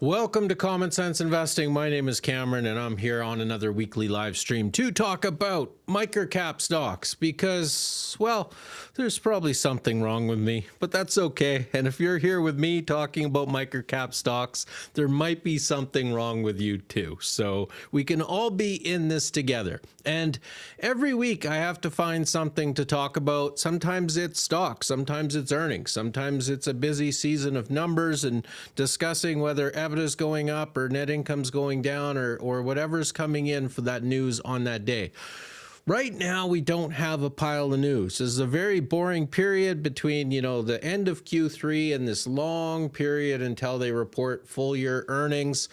Welcome to Common Sense Investing. My name is Cameron, and I'm here on another weekly live stream to talk about microcap stocks because, well, there's probably something wrong with me, but that's okay. And if you're here with me talking about microcap stocks, there might be something wrong with you too. So we can all be in this together. And every week I have to find something to talk about. Sometimes it's stocks, sometimes it's earnings, sometimes it's a busy season of numbers and discussing whether is going up or net income's going down or whatever's coming in for that news on that day. Right now, we don't have a pile of news. This is a very boring period between, the end of Q3 and this long period until they report full year earnings.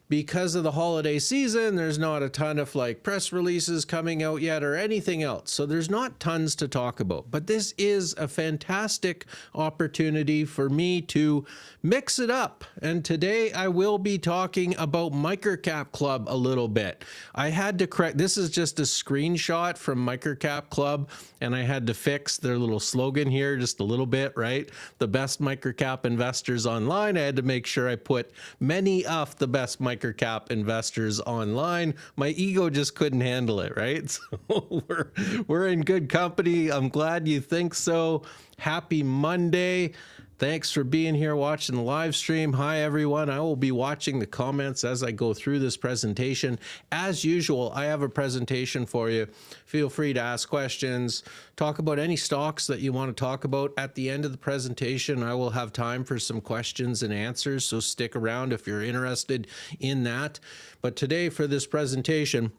Because of the holiday season, there's not a ton of press releases coming out yet or anything else. So there's not tons to talk about. But this is a fantastic opportunity for me to mix it up. And today I will be talking about MicroCapClub a little bit. I had to correct, this is just a screenshot from MicroCapClub, and I had to fix their little slogan here just a little bit, right? The best microcap investors online. I had to make sure I put many of the best microcap investors online. My ego just couldn't handle it, right? So we're in good company. I'm glad you think so. Happy Monday. Thanks for being here watching the live stream. Hi, everyone. I will be watching the comments as I go through this presentation. As usual, I have a presentation for you. Feel free to ask questions, talk about any stocks that you want to talk about. At the end of the presentation, I will have time for some questions and answers, so stick around if you're interested in that. But today for this presentation,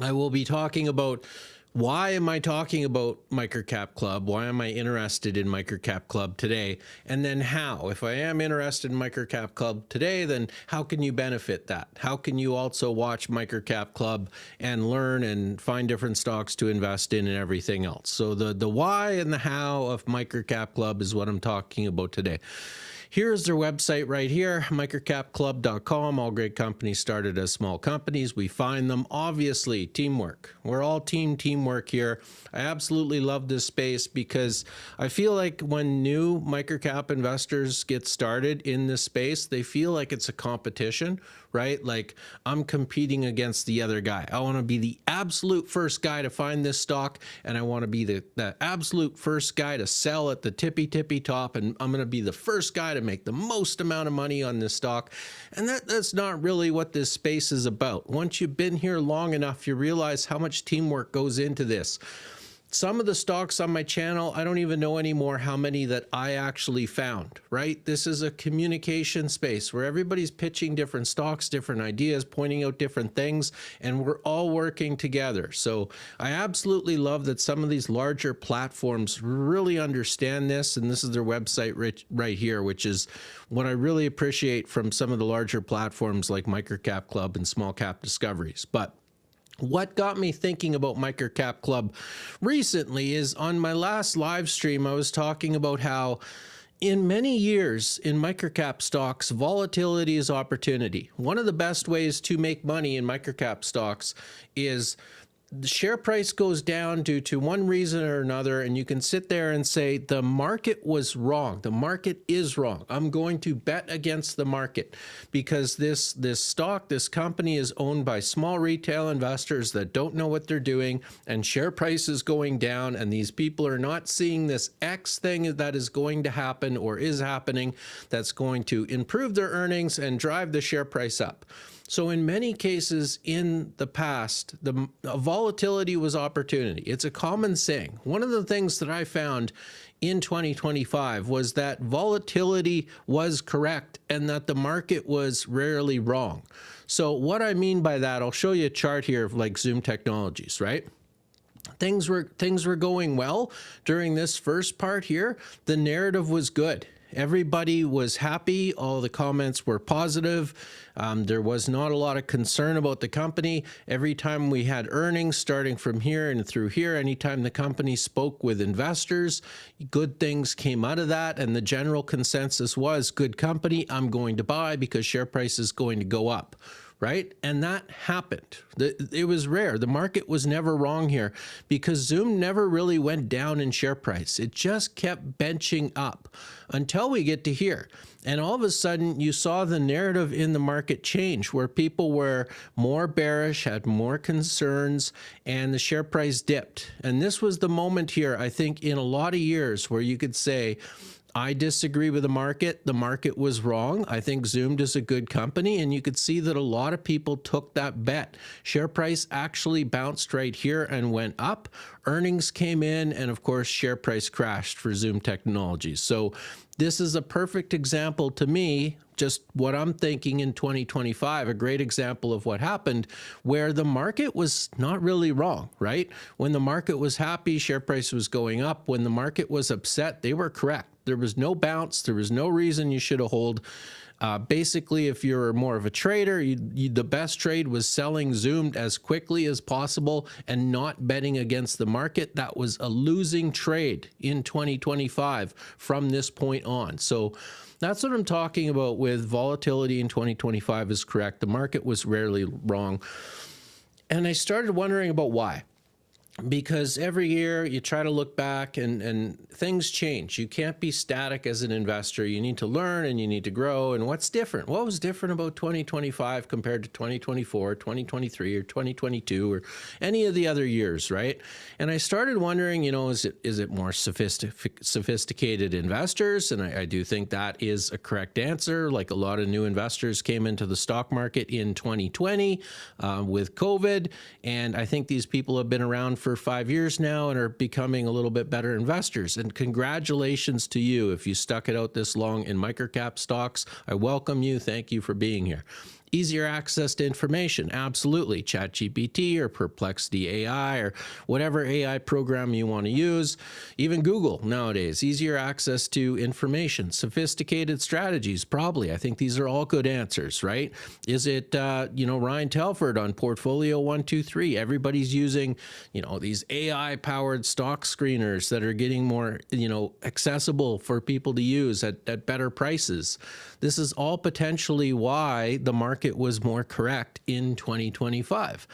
I will be talking about why am I talking about MicroCapClub? Why am I interested in MicroCapClub today? And then how? If I am interested in MicroCapClub today, then how can you benefit that? How can you also watch MicroCapClub and learn and find different stocks to invest in and everything else? So the why and the how of MicroCapClub is what I'm talking about today. Here's their website right here, microcapclub.com. All great companies started as small companies. We find them, obviously, teamwork. We're all teamwork here. I absolutely love this space because I feel like when new microcap investors get started in this space, they feel like it's a competition, right? Like I'm competing against the other guy. I want to be the absolute first guy to find this stock, and I want to be the absolute first guy to sell at the tippy top, and I'm going to be the first guy to make the most amount of money on this stock. And that's not really what this space is about. Once you've been here long enough, you realize how much teamwork goes into this. Some of the stocks on my channel, I don't even know anymore how many that I actually found, right? This is a communication space where everybody's pitching different stocks, different ideas, pointing out different things, and we're all working together. So I absolutely love that some of these larger platforms really understand this, and this is their website right here, which is what I really appreciate from some of the larger platforms like MicroCapClub and Small Cap Discoveries. But what got me thinking about MicroCapClub recently is on my last live stream, I was talking about how in many years in microcap stocks, volatility is opportunity. One of the best ways to make money in microcap stocks is the share price goes down due to one reason or another, and you can sit there and say, the market was wrong. The market is wrong. I'm going to bet against the market because this stock, this company is owned by small retail investors that don't know what they're doing, and share price is going down, and these people are not seeing this X thing that is going to happen or is happening that's going to improve their earnings and drive the share price up. So in many cases in the past, the volatility was opportunity. It's a common saying. One of the things that I found in 2025 was that volatility was correct and that the market was rarely wrong. So what I mean by that, I'll show you a chart here of like Zoom Technologies, right? Things were going well during this first part here. The narrative was good. Everybody was happy. All the comments were positive. There was not a lot of concern about the company. Every time we had earnings starting from here and through here, anytime the company spoke with investors, good things came out of that. And the general consensus was good company, I'm going to buy because share price is going to go up. right? And that happened. It was rare. The market was never wrong here because Zoom never really went down in share price. It just kept benching up until we get to here. And all of a sudden, you saw the narrative in the market change where people were more bearish, had more concerns, and the share price dipped. And this was the moment here, I think, in a lot of years where you could say, I disagree with the market. The market was wrong. I think Zoom is a good company. And you could see that a lot of people took that bet. Share price actually bounced right here and went up. Earnings came in. And of course, share price crashed for Zoom Technologies. So this is a perfect example to me, just what I'm thinking in 2025, a great example of what happened where the market was not really wrong, right? When the market was happy, share price was going up. When the market was upset, they were correct. There was no bounce. There was no reason you should have hold. Basically, if you're more of a trader, the best trade was selling Zoom as quickly as possible and not betting against the market. That was a losing trade in 2025 from this point on. So that's what I'm talking about with volatility in 2025 is correct. The market was rarely wrong. And I started wondering about why. Because every year you try to look back and things change. You can't be static as an investor. You need to learn and you need to grow. And what's different? What was different about 2025 compared to 2024, 2023, or 2022, or any of the other years, right? And I started wondering, is it more sophisticated investors? And I do think that is a correct answer. Like a lot of new investors came into the stock market in 2020 with COVID. And I think these people have been around for 5 years now and are becoming a little bit better investors. And congratulations to you if you stuck it out this long in microcap stocks. I welcome you. Thank you for being here. Easier access to information, absolutely. ChatGPT or Perplexity AI or whatever AI program you want to use. Even Google nowadays, easier access to information. Sophisticated strategies, probably. I think these are all good answers, right? Is it, Ryan Telford on Portfolio 123? Everybody's using, these AI-powered stock screeners that are getting more, accessible for people to use at better prices. This is all potentially why the market was more correct in 2025.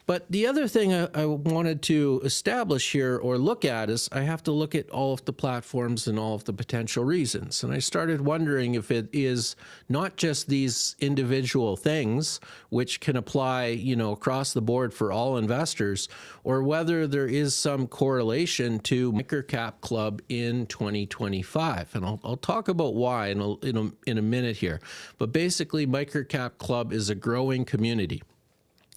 But the other thing I wanted to establish here or look at is I have to look at all of the platforms and all of the potential reasons. And I started wondering if it is not just these individual things which can apply, across the board for all investors, or whether there is some correlation to MicroCapClub in 2025. And I'll talk about why in a minute here. But basically, MicroCapClub is a growing community.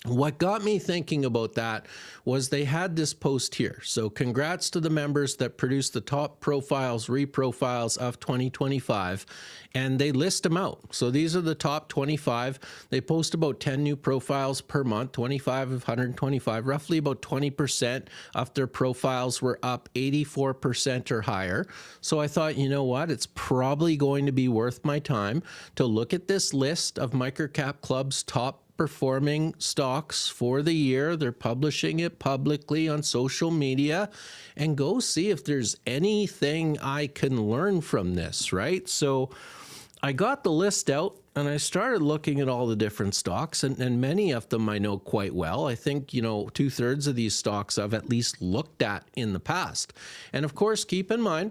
What got me thinking about that was they had this post here. So congrats to the members that produced the top profiles, reprofiles of 2025, and they list them out. So these are the top 25. They post about 10 new profiles per month, 25 of 125, roughly about 20% of their profiles were up 84% or higher. So I thought, you know what, it's probably going to be worth my time to look at this list of MicroCapClub's top performing stocks for the year. They're publishing it publicly on social media, and go see if there's anything I can learn from this, right? So I got the list out and I started looking at all the different stocks, and many of them I know quite well. I think, 2/3 of these stocks I've at least looked at in the past. And of course, keep in mind,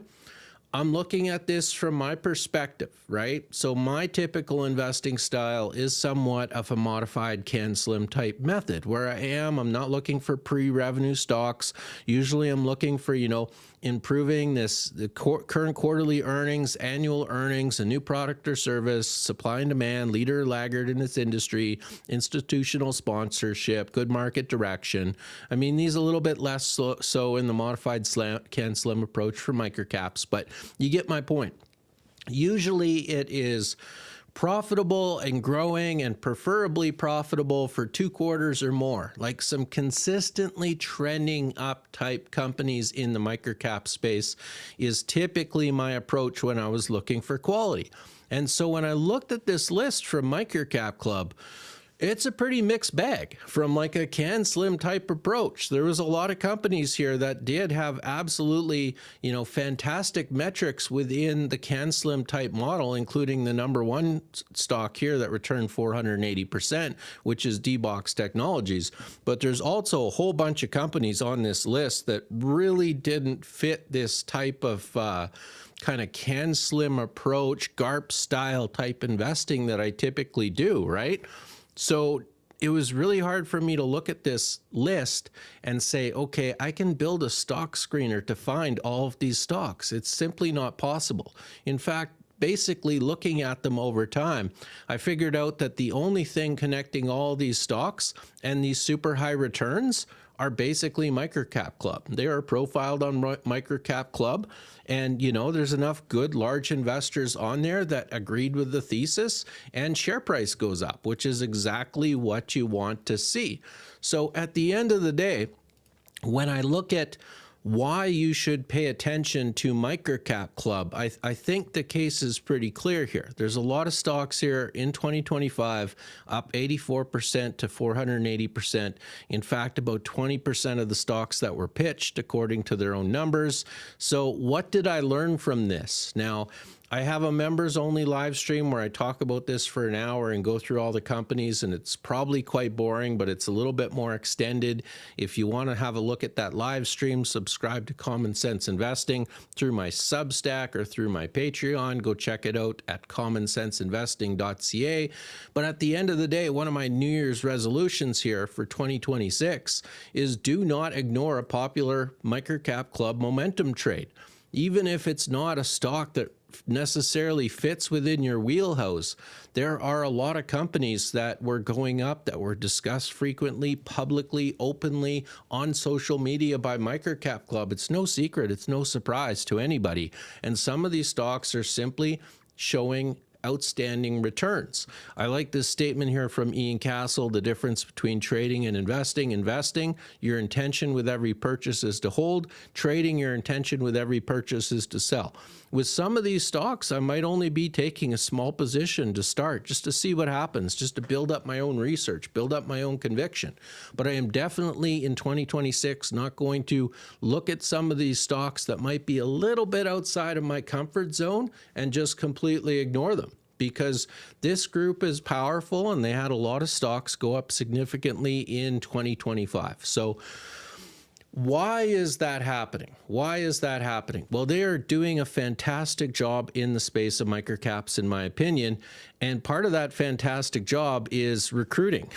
I'm looking at this from my perspective, right? So my typical investing style is somewhat of a modified CAN-SLIM type method where I'm not looking for pre-revenue stocks. Usually I'm looking for, improving the current quarterly earnings, annual earnings, a new product or service, supply and demand, leader or laggard in its industry, institutional sponsorship, good market direction. I mean, these a little bit less so in the modified CAN-SLIM approach for microcaps, but you get my point. Usually it is profitable and growing, and preferably profitable for 2 quarters or more, like some consistently trending up type companies in the microcap space is typically my approach when I was looking for quality. And so when I looked at this list from MicroCapClub, It's a pretty mixed bag from like a can slim type approach. There was a lot of companies here that did have absolutely, fantastic metrics within the can slim type model, including the number one stock here that returned 480%, which is D-Box Technologies. But there's also a whole bunch of companies on this list that really didn't fit this type of kind of can slim approach, GARP style type investing that I typically do, right? So it was really hard for me to look at this list and say, okay, I can build a stock screener to find all of these stocks. It's simply not possible. In fact, basically looking at them over time, I figured out that the only thing connecting all these stocks and these super high returns are basically MicroCapClub. They are profiled on MicroCapClub, and there's enough good large investors on there that agreed with the thesis, and share price goes up, which is exactly what you want to see. So at the end of the day, when I look at why you should pay attention to MicroCapClub, I think the case is pretty clear here. There's a lot of stocks here in 2025, up 84% to 480%. In fact, about 20% of the stocks that were pitched according to their own numbers. So what did I learn from this? Now, I have a members only live stream where I talk about this for an hour and go through all the companies, and it's probably quite boring, but it's a little bit more extended. If you want to have a look at that live stream, subscribe to Common Sense Investing through my Substack or through my Patreon. Go check it out at commonsenseinvesting.ca. But at the end of the day, one of my New Year's resolutions here for 2026 is do not ignore a popular MicroCapClub momentum trade. Even if it's not a stock that necessarily fits within your wheelhouse, there are a lot of companies that were going up that were discussed frequently, publicly, openly on social media by MicroCapClub. It's no secret. It's no surprise to anybody. And some of these stocks are simply showing outstanding returns. I like this statement here from Ian Castle: the difference between trading and investing. Investing, your intention with every purchase is to hold. Trading, your intention with every purchase is to sell. With some of these stocks, I might only be taking a small position to start, just to see what happens, just to build up my own research, build up my own conviction. But I am definitely in 2026 not going to look at some of these stocks that might be a little bit outside of my comfort zone and just completely ignore them, because this group is powerful and they had a lot of stocks go up significantly in 2025. So why is that happening? Why is that happening? Well, they are doing a fantastic job in the space of microcaps, in my opinion. And part of that fantastic job is recruiting.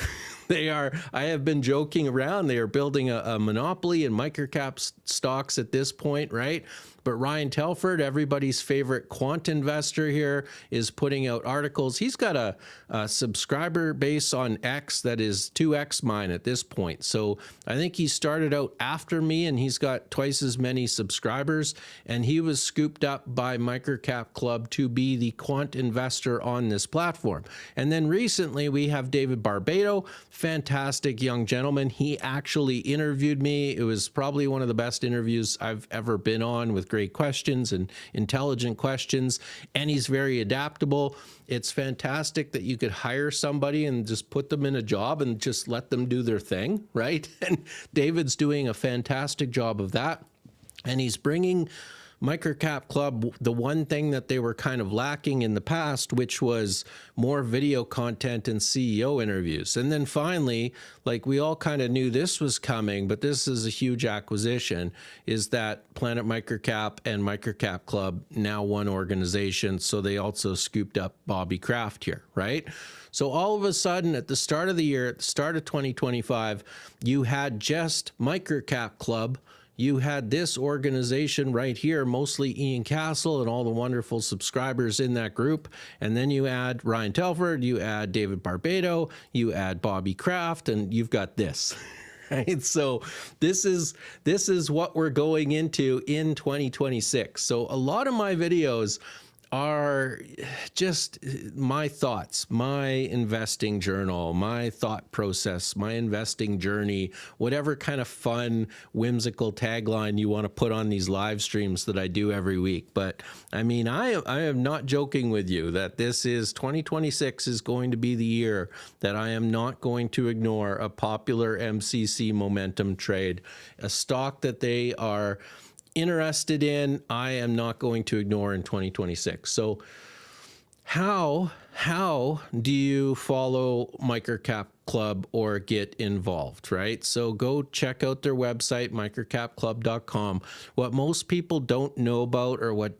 I have been joking around, they are building a monopoly in microcap stocks at this point, right? But Ryan Telford, everybody's favorite quant investor here, is putting out articles. He's got a subscriber base on X that is 2X mine at this point. So I think he started out after me and he's got twice as many subscribers. And he was scooped up by MicroCapClub to be the quant investor on this platform. And then recently we have David Barbado, fantastic young gentleman. He actually interviewed me. It was probably one of the best interviews I've ever been on, with great questions and intelligent questions, and he's very adaptable. It's fantastic that you could hire somebody and just put them in a job and just let them do their thing, right? And David's doing a fantastic job of that, and he's bringing MicroCapClub the one thing that they were kind of lacking in the past, which was more video content and CEO interviews. And then finally, like we all kind of knew this was coming, but this is a huge acquisition, is that Planet Microcap and MicroCapClub now one organization. So they also scooped up Bobby Kraft here, right? So all of a sudden at the start of the year, at the start of 2025, you had just MicroCapClub. You had this organization right here, mostly Ian Castle and all the wonderful subscribers in that group. And then you add Ryan Telford, you add David Barbado, you add Bobby Kraft, and you've got this. Right? So this is what we're going into in 2026. So a lot of my videos are just my thoughts, my investing journal, my thought process, my investing journey, whatever kind of fun, whimsical tagline you want to put on these live streams that I do every week. But I mean, I am not joking with you that this is 2026 is going to be the year that I am not going to ignore a popular MCC momentum trade, a stock that they are interested in, I am not going to ignore in 2026. So how do you follow Microcap Club or get involved, right? So go check out their website, microcapclub.com. What most people don't know about or what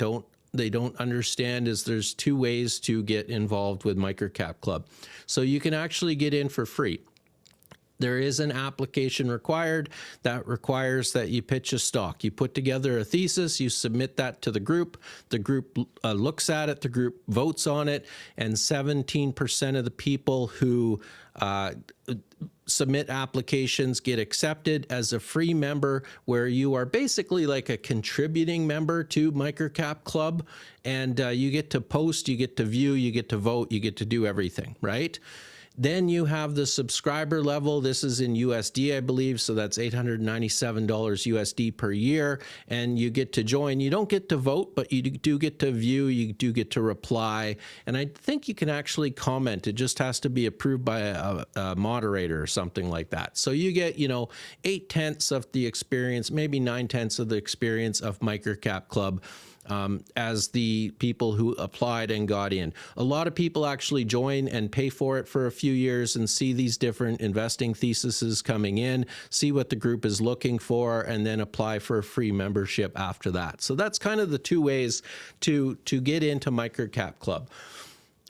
they don't understand is there's two ways to get involved with Microcap Club. So you can actually get in for free. There is an application required that requires that you pitch a stock. You put together a thesis, you submit that to the group looks at it, the group votes on it, and 17% of the people who submit applications get accepted as a free member, where you are basically like a contributing member to Microcap Club, and you get to post, you get to view, you get to vote, you get to do everything, right? Then you have the subscriber level. This is in USD, I believe. So that's $897 USD per year. And you get to join. You don't get to vote, but you do get to view. You do get to reply. And I think you can actually comment. It just has to be approved by a moderator or something like that. So you get, 8/10 of the experience, maybe 9/10 of the experience of Microcap Club. As the people who applied and got in. A lot of people actually join and pay for it for a few years and see these different investing theses coming in, see what the group is looking for, and then apply for a free membership after that. So that's kind of the two ways to get into Microcap Club.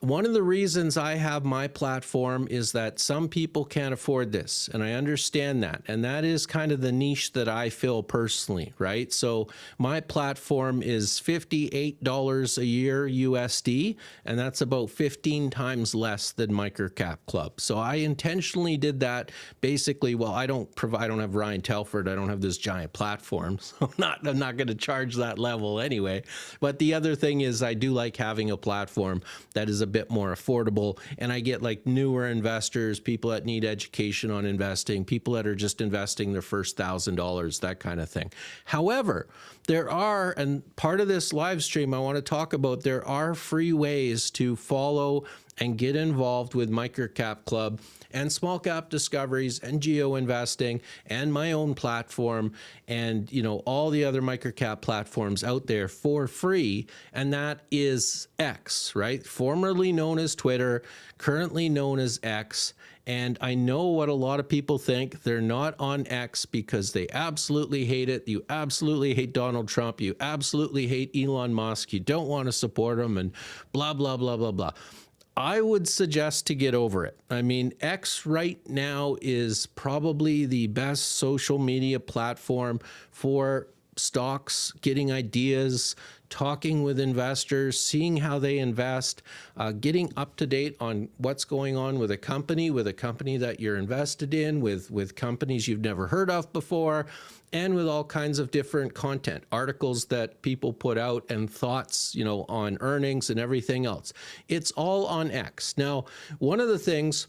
One of the reasons I have my platform is that some people can't afford this, and I understand that. And that is kind of the niche that I fill personally, right? So my platform is $58 a year USD, and that's about 15 times less than Microcap Club. So I intentionally did that basically, well, I don't have Ryan Telford, I don't have this giant platform, so I'm not going to charge that level anyway. But the other thing is I do like having a platform that is a bit more affordable, and I get like newer investors, people that need education on investing, people that are just investing their first $1,000, that kind of thing. However, there are, and part of this live stream I want to talk about, there are free ways to follow and get involved with Microcap Club and small cap discoveries and geo investing and my own platform and all the other microcap platforms out there for free. And that is X, right? Formerly known as Twitter, currently known as X. And I know what a lot of people think. They're not on X because they absolutely hate it. You absolutely hate Donald Trump. You absolutely hate Elon Musk. You don't want to support him and blah, blah, blah, blah, blah. I would suggest to get over it. I mean, X right now is probably the best social media platform for stocks, getting ideas, talking with investors, seeing how they invest, getting up to date on what's going on with a company that you're invested in, with companies you've never heard of before, and with all kinds of different content, articles that people put out and thoughts, on earnings and everything else. It's all on X. Now, one of the things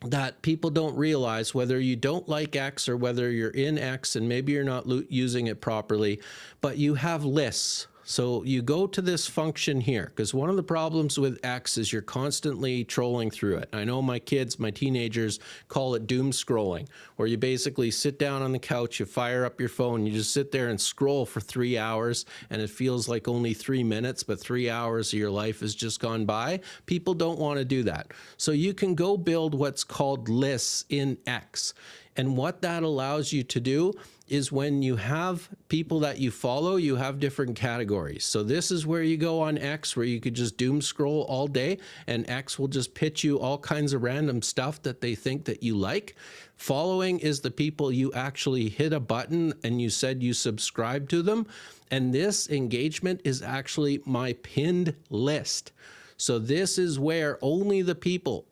that people don't realize, whether you don't like X or whether you're in X and maybe you're not using it properly, but you have lists. So you go to this function here, because one of the problems with X is you're constantly trolling through it. I know my kids, my teenagers call it doom scrolling, where you basically sit down on the couch, you fire up your phone, you just sit there and scroll for 3 hours, and it feels like only 3 minutes, but 3 hours of your life has just gone by. People don't want to do that. So you can go build what's called lists in X. And what that allows you to do is when you have people that you follow, you have different categories. So this is where you go on X, where you could just doom scroll all day, and X will just pitch you all kinds of random stuff that they think that you like. Following is the people you actually hit a button and you said you subscribe to them. And this engagement is actually my pinned list. So this is where only the people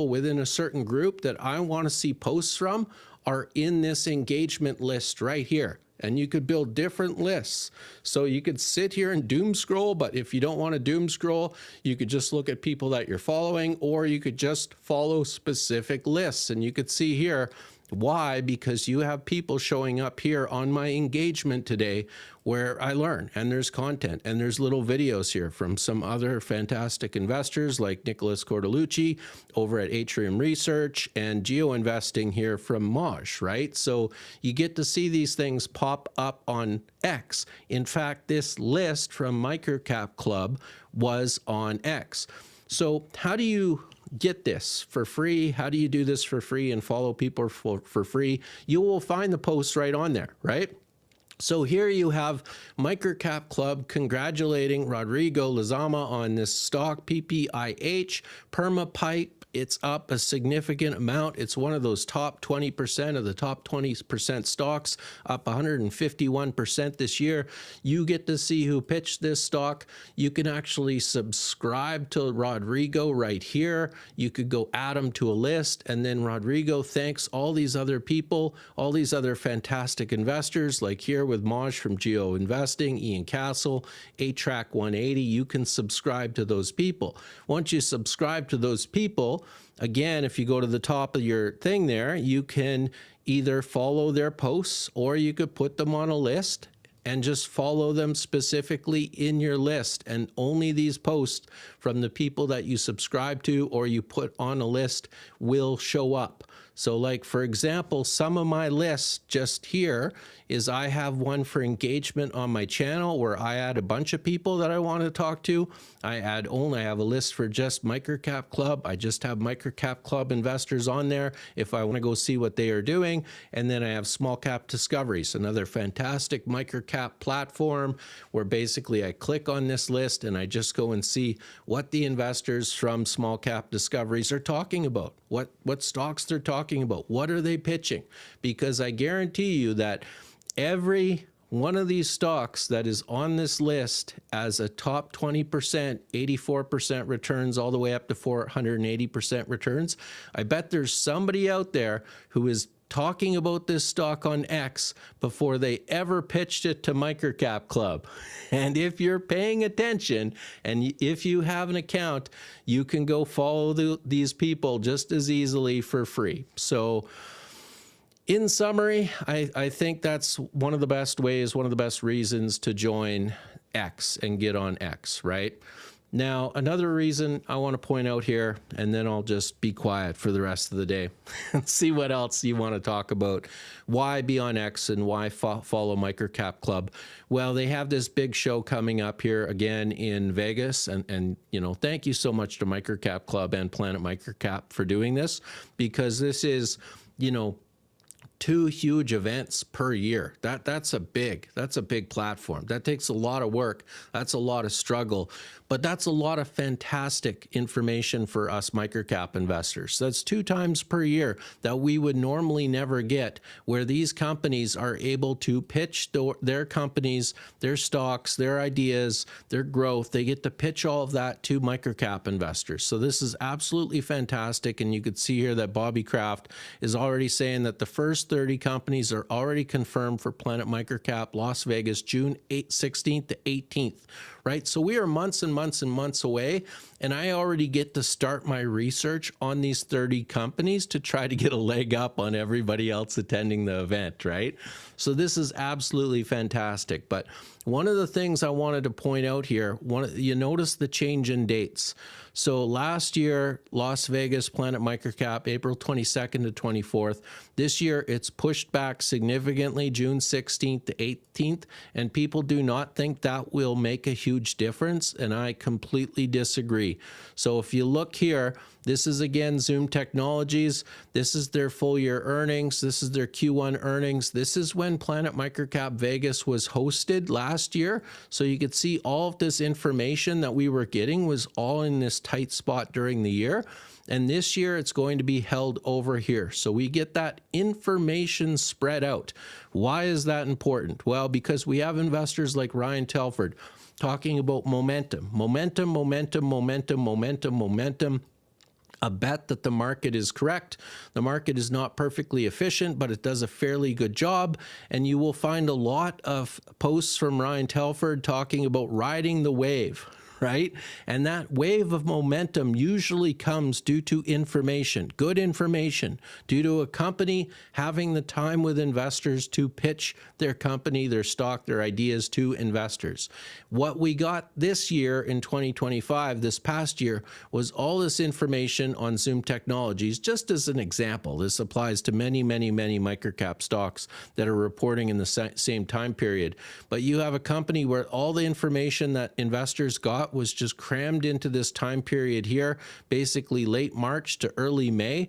within a certain group that I want to see posts from are in this engagement list right here. and you could build different lists. So you could sit here and doom scroll, but if you don't want to doom scroll, you could just look at people that you're following, or you could just follow specific lists. And you could see here why, because you have people showing up here on my engagement today where I learn, and there's content, and there's little videos here from some other fantastic investors like Nicholas Cordellucci over at Atrium Research, and Geo Investing here from Maj, right? So you get to see these things pop up on X. In fact, this list from MicroCapClub was on X. So how do you get this for free? How do you do this for free and follow people for free? You will find the posts right on there, right? So here you have MicroCapClub congratulating Rodrigo Lizama on this stock, PPIH, PermaPipe. It's up a significant amount. It's one of those top 20% of the top 20% stocks, up 151% this year. You get to see who pitched this stock. You can actually subscribe to Rodrigo right here. You could go add him to a list, and then Rodrigo thanks all these other people, all these other fantastic investors, like here with Maj from Geo Investing, Ian Castle, A-Track 180. You can subscribe to those people. Once you subscribe to those people, again, if you go to the top of your thing there, you can either follow their posts, or you could put them on a list and just follow them specifically in your list. And only these posts from the people that you subscribe to or you put on a list will show up. So like, for example, some of my lists just here is I have one for engagement on my channel where I add a bunch of people that I want to talk to. I have a list for just MicroCapClub. I just have MicroCapClub investors on there if I want to go see what they are doing. And then I have Small Cap Discoveries, another fantastic microcap platform where basically I click on this list and I just go and see what the investors from Small Cap Discoveries are talking about, what stocks they're talking about, what are they pitching? Because I guarantee you that every one of these stocks that is on this list as a top 20%, 84% returns all the way up to 480% returns, I bet there's somebody out there who is talking about this stock on X before they ever pitched it to MicroCapClub. And if you're paying attention and if you have an account, you can go follow these people just as easily for free. So in summary, I think that's one of the best ways, one of the best reasons to join X and get on X, right? Now, another reason I want to point out here, and then I'll just be quiet for the rest of the day and see what else you want to talk about. Why be on X and why follow MicroCapClub? Well, they have this big show coming up here again in Vegas. And you know, thank you so much to MicroCapClub and Planet Microcap for doing this, because this is, you know, 2 huge events per year. That's a big platform. That takes a lot of work. That's a lot of struggle, but that's a lot of fantastic information for us microcap investors. That's 2 times per year that we would normally never get, where these companies are able to pitch their companies, their stocks, their ideas, their growth. They get to pitch all of that to microcap investors. So this is absolutely fantastic. And you could see here that Bobby Kraft is already saying that the first 30 companies are already confirmed for Planet Microcap Las Vegas, June 16th to 18th, right? So we are months and months and months away, and I already get to start my research on these 30 companies to try to get a leg up on everybody else attending the event, right? So this is absolutely fantastic. But one of the things I wanted to point out here, you notice the change in dates. So last year, Las Vegas Planet Microcap, April 22nd to 24th. This year, it's pushed back significantly, June 16th to 18th, and people do not think that will make a huge difference, and I completely disagree. So if you look here, this is again Zoom Technologies. This is their full year earnings. This is their Q1 earnings. This is when Planet Microcap Vegas was hosted last year. So you could see all of this information that we were getting was all in this tight spot during the year. And this year it's going to be held over here. So we get that information spread out. Why is that important? Well, because we have investors like Ryan Telford talking about momentum, momentum, momentum, momentum, momentum, momentum. a bet that the market is correct. The market is not perfectly efficient, but it does a fairly good job. And you will find a lot of posts from Ryan Telford talking about riding the wave, right? And that wave of momentum usually comes due to information, good information, due to a company having the time with investors to pitch their company, their stock, their ideas to investors. What we got this year in 2025, this past year, was all this information on Zoom Technologies. Just as an example, this applies to many, many, many microcap stocks that are reporting in the same time period. But you have a company where all the information that investors got was just crammed into this time period here, basically late March to early May.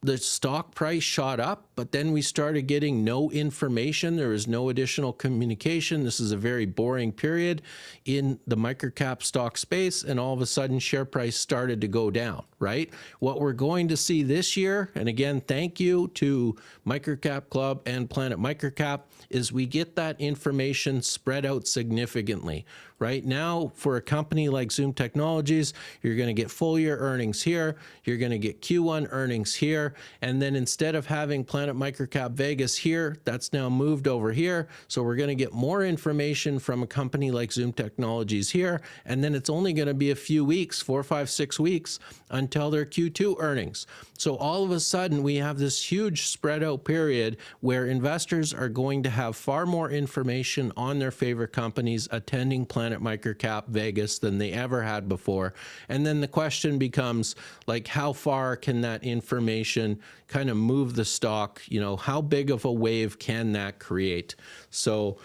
The stock price shot up, but then we started getting no information. There was no additional communication. This is a very boring period in the microcap stock space, and all of a sudden share price started to go down, right? What we're going to see this year, and again, thank you to MicroCapClub and Planet Microcap, is we get that information spread out significantly. Right now, for a company like Zoom Technologies, you're going to get full year earnings here, you're going to get Q1 earnings here, and then instead of having Planet Microcap Vegas here, that's now moved over here. So we're going to get more information from a company like Zoom Technologies here, and then it's only going to be a few weeks, 4, 5, 6 weeks until their Q2 earnings. So all of a sudden, we have this huge spread out period where investors are going to have far more information on their favorite companies attending Planet Microcap Vegas than they ever had before. And then the question becomes, like, how far can that information kind of move the stock? You know, how big of a wave can that create? So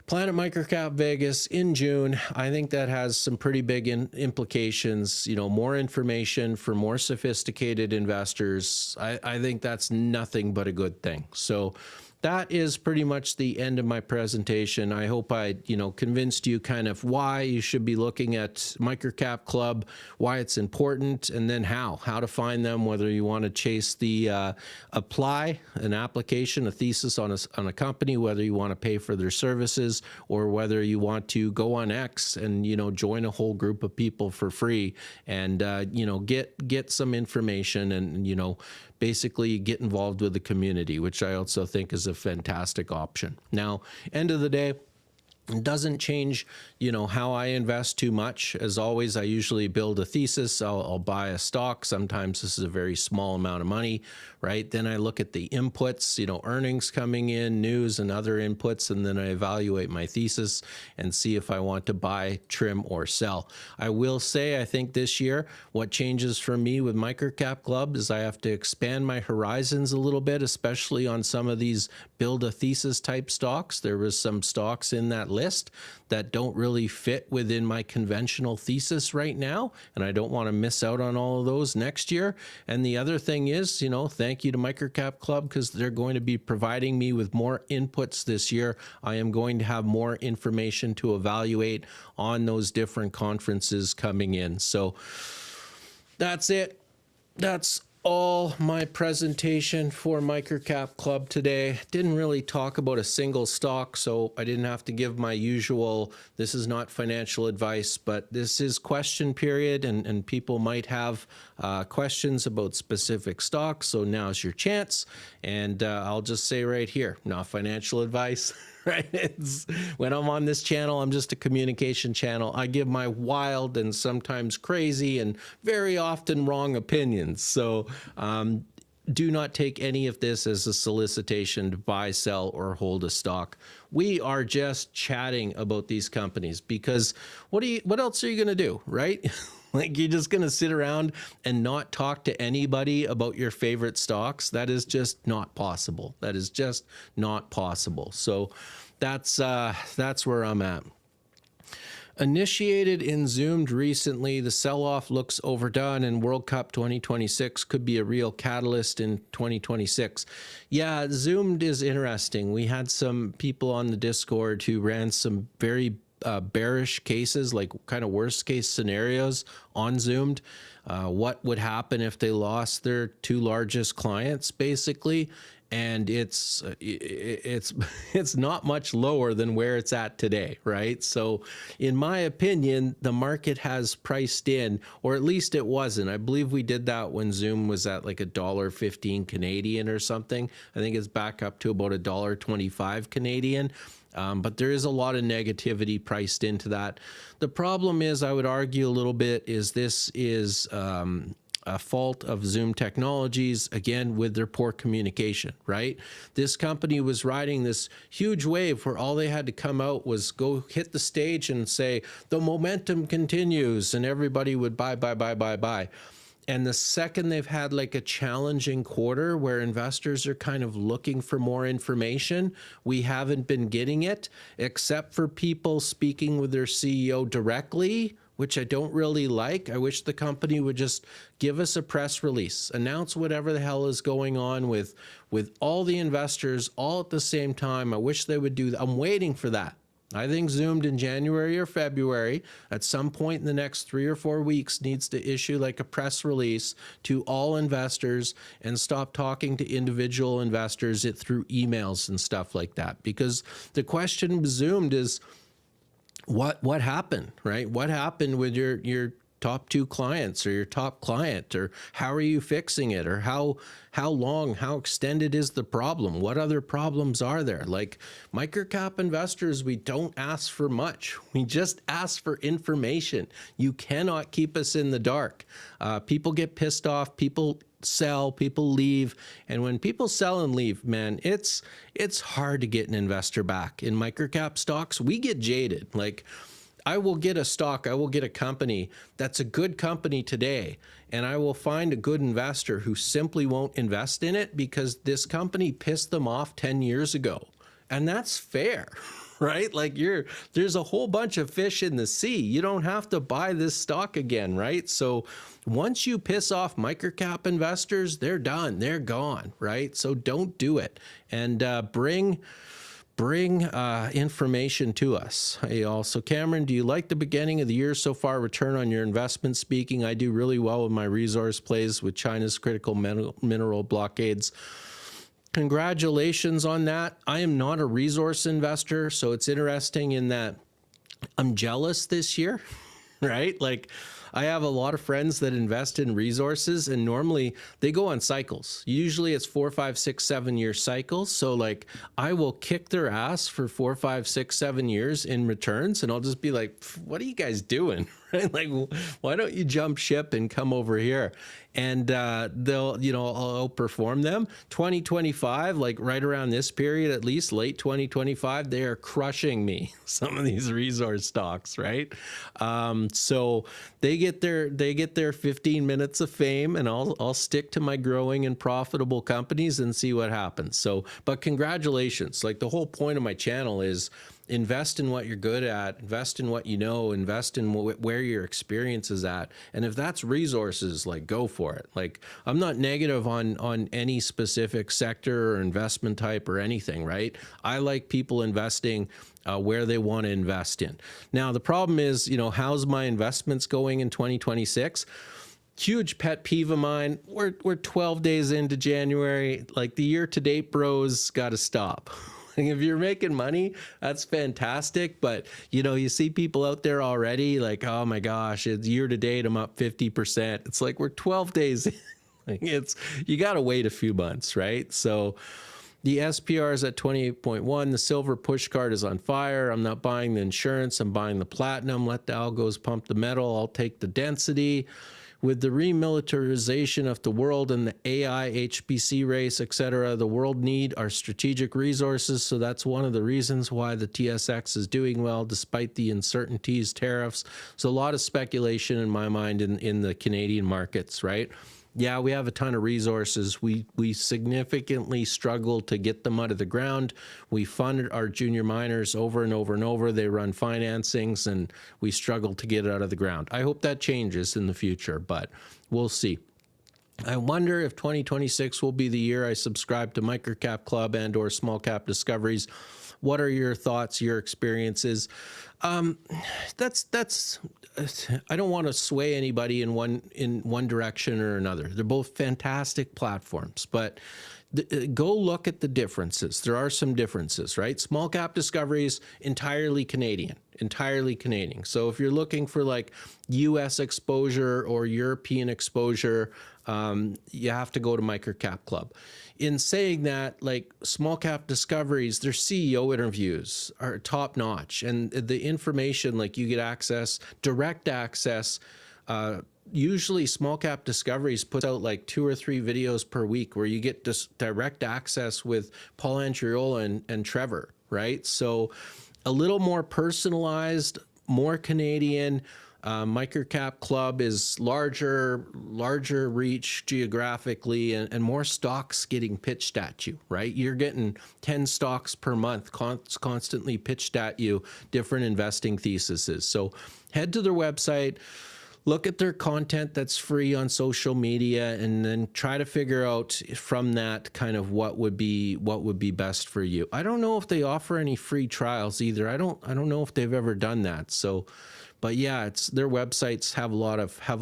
Planet Microcap Vegas in June, I think that has some pretty big implications. You know, more information for more sophisticated investors. I think that's nothing but a good thing. So that is pretty much the end of my presentation. I hope I, convinced you kind of why you should be looking at MicroCapClub, why it's important, and then how to find them, whether you want to chase the apply an application, a thesis on a company, whether you want to pay for their services, or whether you want to go on X and, join a whole group of people for free and, get some information and, basically get involved with the community, which I also think is a fantastic option. Now, end of the day, it doesn't change, how I invest too much. As always, I usually build a thesis. I'll buy a stock. Sometimes this is a very small amount of money, right? Then I look at the inputs, earnings coming in, news and other inputs, and then I evaluate my thesis and see if I want to buy, trim, or sell. I will say, I think this year, what changes for me with MicroCapClub is I have to expand my horizons a little bit, especially on some of these build a thesis type stocks. There was some stocks in that list that don't really fit within my conventional thesis right now, and I don't want to miss out on all of those next year. And the other thing is, thank you to MicroCapClub, because they're going to be providing me with more inputs this year. I am going to have more information to evaluate on those different conferences coming in. So that's it. That's all my presentation for MicroCapClub today. Didn't really talk about a single stock, so I didn't have to give my usual, this is not financial advice, but this is question period, and people might have questions about specific stocks, so now's your chance. And I'll just say right here, not financial advice. Right? When I'm on this channel, I'm just a communication channel. I give my wild and sometimes crazy and very often wrong opinions. So do not take any of this as a solicitation to buy, sell, or hold a stock. We are just chatting about these companies because what else are you going to do, right? Like, you're just going to sit around and not talk to anybody about your favorite stocks? That is just not possible. That is just not possible. So that's where I'm at. Initiated and zoomed recently, the sell-off looks overdone, and World Cup 2026 could be a real catalyst in 2026. Yeah, zoomed is interesting. We had some people on the Discord who ran some very bearish cases, like kind of worst case scenarios on zoomed. What would happen if they lost their two largest clients, basically? and it's not much lower than where it's at today, right? So in my opinion, the market has priced in, or at least it wasn't. I believe we did that when Zoom was at like $1.15 Canadian or something. I think it's back up to about $1.25 Canadian. But there is a lot of negativity priced into that. The problem is, I would argue a little bit, is this is a fault of Zoom Technologies, again, with their poor communication, right? This company was riding this huge wave where all they had to come out was go hit the stage and say, the momentum continues, and everybody would buy, buy, buy, buy, buy. And the second they've had like a challenging quarter where investors are kind of looking for more information, we haven't been getting it, except for people speaking with their CEO directly, which I don't really like. I wish the company would just give us a press release, announce whatever the hell is going on with all the investors all at the same time. I wish they would do that. I'm waiting for that. I think Zoomed in January or February, at some point in the next 3 or 4 weeks, needs to issue like a press release to all investors and stop talking to individual investors through emails and stuff like that. Because the question with Zoomed is, what happened, right? What happened with your top 2 clients or your top client, or how are you fixing it, or how long, how extended is the problem? What other problems are there? Like microcap investors, we don't ask for much. We just ask for information. You cannot keep us in the dark. People get pissed off. People sell, people leave. And when people sell and leave, man, it's hard to get an investor back. In microcap stocks, we get jaded. Like, I will get a stock, I will get a company that's a good company today, and I will find a good investor who simply won't invest in it because this company pissed them off 10 years ago. And that's fair, right? Like there's a whole bunch of fish in the sea. You don't have to buy this stock again, right? So once you piss off microcap investors, they're done, they're gone, right? So don't do it. And bring information to us. Hey, also, Cameron, do you like the beginning of the year so far? Return on your investment speaking. I do really well with my resource plays with China's critical mineral blockades. Congratulations on that. I am not a resource investor, so it's interesting in that I'm jealous this year, right? Like, I have a lot of friends that invest in resources, and normally they go on cycles. Usually it's 4, 5, 6, 7 year cycles. So like I will kick their ass for 4, 5, 6, 7 years in returns, and I'll just be like, what are you guys doing? Right? Like, why don't you jump ship and come over here? And they'll, I'll outperform them. 2025, like right around this period, at least late 2025, they are crushing me, some of these resource stocks, right? So they get their 15 minutes of fame, and I'll stick to my growing and profitable companies and see what happens. So, but congratulations. Like, the whole point of my channel is invest in what you're good at, invest in what you know, invest in where your experience is at. And if that's resources, like, go for it. Like, I'm not negative on any specific sector or investment type or anything, right? I like people investing where they want to invest in. Now, the problem is, how's my investments going in 2026? Huge pet peeve of mine. We're 12 days into January. Like, the year-to-date bros got to stop. If you're making money, that's fantastic. But, you see people out there already like, oh my gosh, it's year to date, I'm up 50%. It's like, we're 12 days in. You got to wait a few months, right? So the SPR is at 28.1. The silver push card is on fire. I'm not buying the insurance. I'm buying the platinum. Let the algos pump the metal. I'll take the density. With the remilitarization of the world and the AI, HPC race, etc., the world need our strategic resources. So that's one of the reasons why the TSX is doing well, despite the uncertainties, tariffs. So a lot of speculation in my mind in the Canadian markets, right? Yeah, we have a ton of resources. We significantly struggle to get them out of the ground. We fund our junior miners over and over and over. They run financings, and we struggle to get it out of the ground. I hope that changes in the future, but we'll see. I wonder if 2026 will be the year I subscribe to MicroCapClub and or Small Cap Discoveries. What are your thoughts, your experiences? That's I don't want to sway anybody in one direction or another. They're both fantastic platforms, but go look at the differences. There are some differences, right? Small cap discoveries, entirely Canadian. So if you're looking for like US exposure or European exposure, you have to go to MicroCapClub. In saying that, like small cap discoveries, their CEO interviews are top notch, and the information, like you get access, direct access. Usually small cap discoveries puts out like 2 or 3 videos per week where you get direct access with Paul Andriola and Trevor, right? So a little more personalized, more Canadian. MicroCapClub is larger reach geographically, and more stocks getting pitched at you, right? You're getting 10 stocks per month constantly pitched at you, different investing theses. So head to their website, look at their content that's free on social media, and then try to figure out from that kind of what would be best for you. I don't know if they offer any free trials either. I don't know if they've ever done that. So, but yeah, it's their websites have a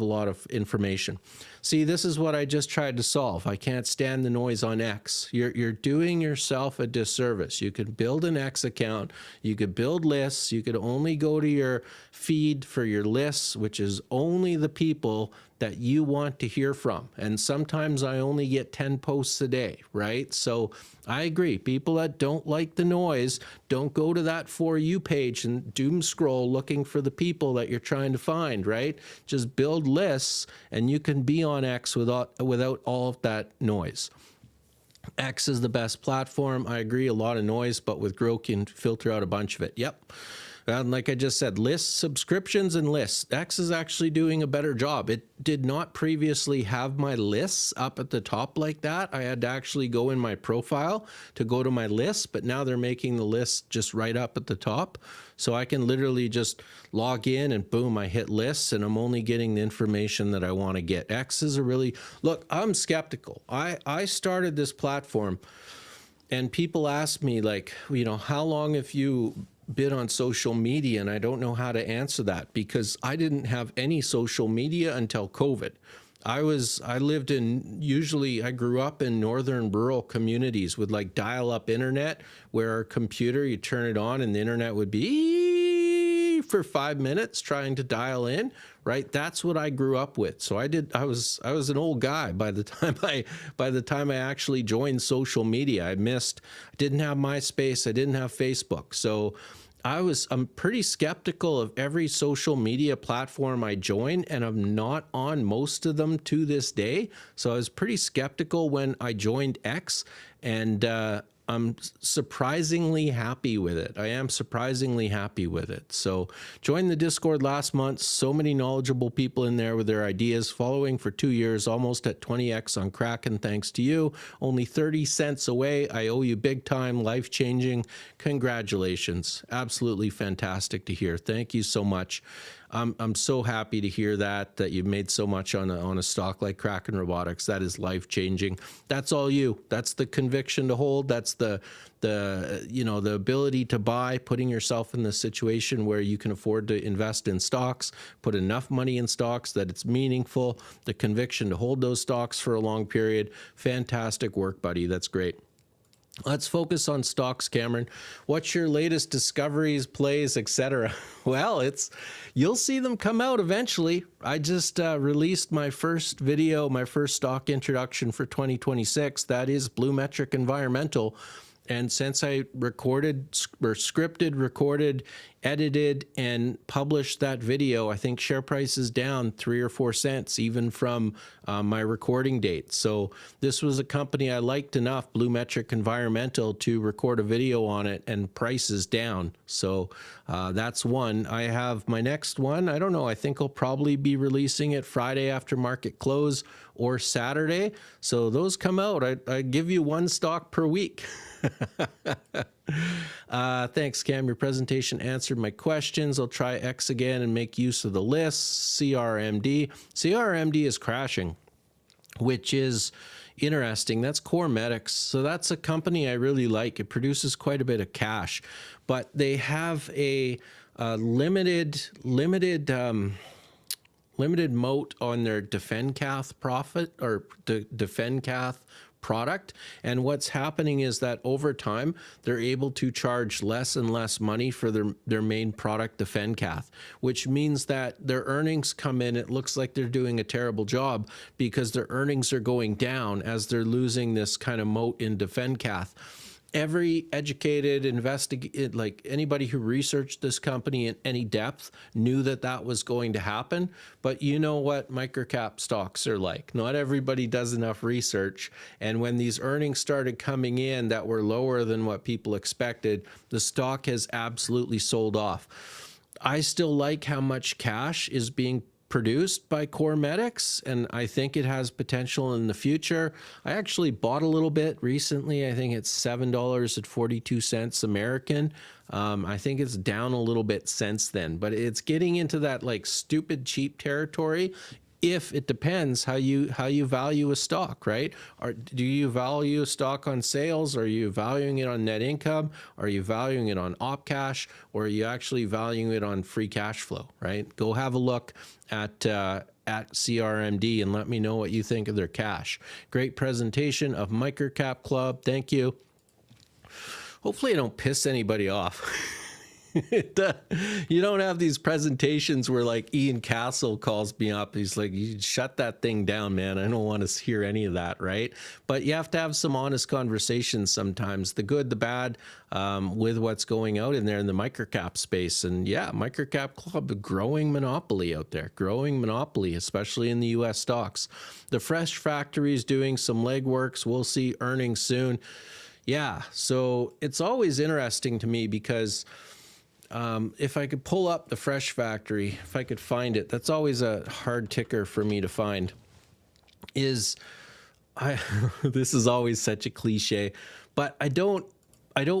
lot of information. See, this is what I just tried to solve. I can't stand the noise on X. You're doing yourself a disservice. You could build an X account. You could build lists. You could only go to your feed for your lists, which is only the people that you want to hear from. And sometimes I only get 10 posts a day, right? So I agree. People that don't like the noise, don't go to that For You page and doom scroll looking for the people that you're trying to find, right? Just build lists and you can be on X without all of that noise. X is the best platform. I agree, a lot of noise, but with Grok you can filter out a bunch of it. Yep. And like I just said, lists, subscriptions, and lists. X is actually doing a better job. It did not previously have my lists up at the top like that. I had to actually go in my profile to go to my list, but now they're making the list just right up at the top. So I can literally just log in and boom, I hit lists, and I'm only getting the information that I want to get. X is a really, look, I'm skeptical. I started this platform and people ask me like, you know, how long have you been on social media? And I don't know how to answer that because I didn't have any social media until COVID. I grew up in northern rural communities with like dial-up internet where our computer, you turn it on and the internet would be for 5 minutes trying to dial in, right? That's what I grew up with. So I was an old guy by the time I actually joined social media. I didn't have MySpace, I didn't have Facebook. So I'm pretty skeptical of every social media platform I join, and I'm not on most of them to this day. So I was pretty skeptical when I joined X, and I'm surprisingly happy with it. I am surprisingly happy with it. So joined the Discord last month. So many knowledgeable people in there with their ideas. Following for 2 years, almost at 20x on Kraken. Thanks to you. Only 30 cents away. I owe you big time. Life changing. Congratulations. Absolutely fantastic to hear. Thank you so much. I'm so happy to hear that you've made so much on a stock like Kraken Robotics. That is life changing. That's all you. That's the conviction to hold. That's the ability to buy, putting yourself in the situation where you can afford to invest in stocks, put enough money in stocks that it's meaningful, the conviction to hold those stocks for a long period. Fantastic work, buddy. That's great. Let's focus on stocks, Cameron. What's your latest discoveries, plays, etc.? Well, you'll see them come out eventually. I just released my first video, my first stock introduction for 2026. That is Blue Metric Environmental. And since I recorded, edited, and published that video, I think share price is down 3 or 4 cents, even from my recording date. So this was a company I liked enough, Blue Metric Environmental, to record a video on it, and price is down. So that's one. I have my next one. I don't know. I think I'll probably be releasing it Friday after market close or Saturday. So those come out. I give you one stock per week. Thanks, Cam. Your presentation answered my questions. I'll try X again and make use of the lists. CRMD. CRMD is crashing, which is interesting. That's Core Medics. So that's a company I really like. It produces quite a bit of cash, but they have a limited moat on their DefenCath profit or DefenCath product. And what's happening is that over time, they're able to charge less and less money for their main product, DefenCath, which means that their earnings come in. It looks like they're doing a terrible job because their earnings are going down as they're losing this kind of moat in DefenCath. Every educated like anybody who researched this company in any depth knew that that was going to happen. But you know what microcap stocks are like. Not everybody does enough research. And when these earnings started coming in that were lower than what people expected, the stock has absolutely sold off. I still like how much cash is being produced by CorMedix, and I think it has potential in the future. I actually bought a little bit recently. I think it's $7.42 American. I think it's down a little bit since then, but it's getting into that like stupid cheap territory. If it depends how you value a stock, right? Or do you value a stock on sales? Are you valuing it on net income? Are you valuing it on op cash? Or are you actually valuing it on free cash flow, right? Go have a look at CRMD and let me know what you think of their cash. Great presentation of MicroCapClub. Thank you. Hopefully I don't piss anybody off. You don't have these presentations where like Ian Castle calls me up. He's like, you shut that thing down, man. I don't want to hear any of that, right? But you have to have some honest conversations sometimes, the good, the bad, with what's going out in there in the microcap space. And yeah, MicroCapClub, a growing monopoly out there, growing monopoly, especially in the US stocks. The Fresh Factory is doing some legworks. We'll see earnings soon. Yeah, so it's always interesting to me because if I could pull up the Fresh Factory, if I could find it, that's always a hard ticker for me to find. This is always such a cliche, but I don't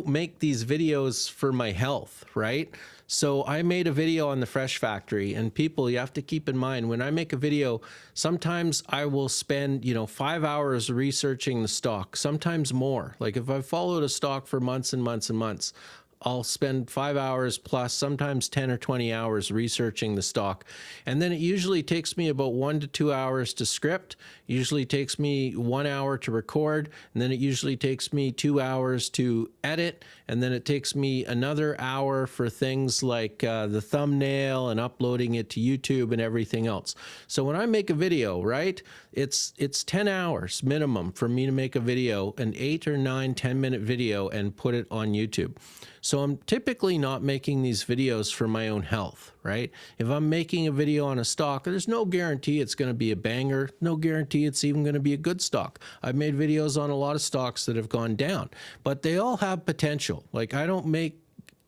make these videos for my health, right? So I made a video on the Fresh Factory, and people, you have to keep in mind, when I make a video, sometimes I will spend, 5 hours researching the stock, sometimes more. Like if I've followed a stock for months and months and months, I'll spend 5 hours plus, sometimes 10 or 20 hours researching the stock. And then it usually takes me about 1 to 2 hours to script. Usually takes me 1 hour to record. And then it usually takes me 2 hours to edit. And then it takes me another hour for things like the thumbnail and uploading it to YouTube and everything else. So when I make a video, right, it's 10 hours minimum for me to make a video, an 8 or 9, 10-minute video, and put it on YouTube. So I'm typically not making these videos for my own health, right? If I'm making a video on a stock, there's no guarantee it's going to be a banger, no guarantee it's even going to be a good stock. I've made videos on a lot of stocks that have gone down, but they all have potential. Like I don't make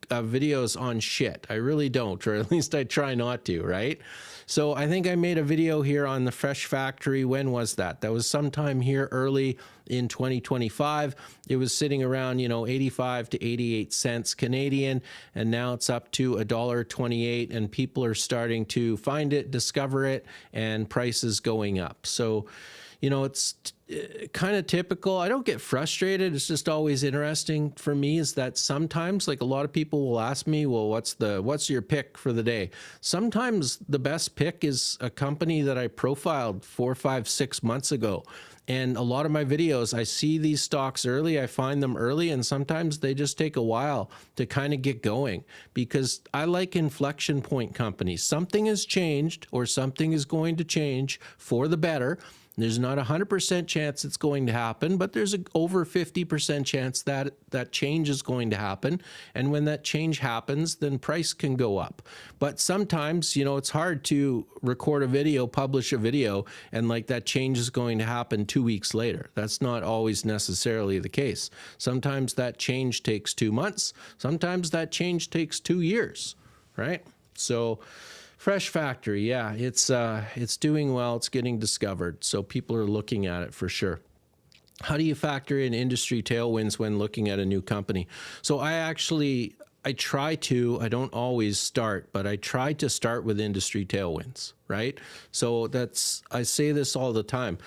videos on shit. I really don't, or at least I try not to, right? So I think I made a video here on the Fresh Factory. When was that? That was sometime here early in 2025. It was sitting around, 85 to 88 cents Canadian, and now it's up to $1.28, and people are starting to find it, discover it, and prices going up. So, it's kind of typical. I don't get frustrated. It's just always interesting for me is that sometimes, like a lot of people will ask me, well, what's your pick for the day? Sometimes the best pick is a company that I profiled 4, 5, 6 months ago. And a lot of my videos, I see these stocks early, I find them early, and sometimes they just take a while to kind of get going because I like inflection point companies. Something has changed or something is going to change for the better. There's not a 100% chance it's going to happen, but there's an over 50% chance that that change is going to happen. And when that change happens, then price can go up. But sometimes, it's hard to record a video, publish a video, and like that change is going to happen 2 weeks later. That's not always necessarily the case. Sometimes that change takes 2 months. Sometimes that change takes 2 years, right? So Fresh Factory, yeah, it's doing well. It's getting discovered, so people are looking at it for sure. How do you factor in industry tailwinds when looking at a new company? So I try to, I don't always start, but I try to start with industry tailwinds, right? So I say this all the time.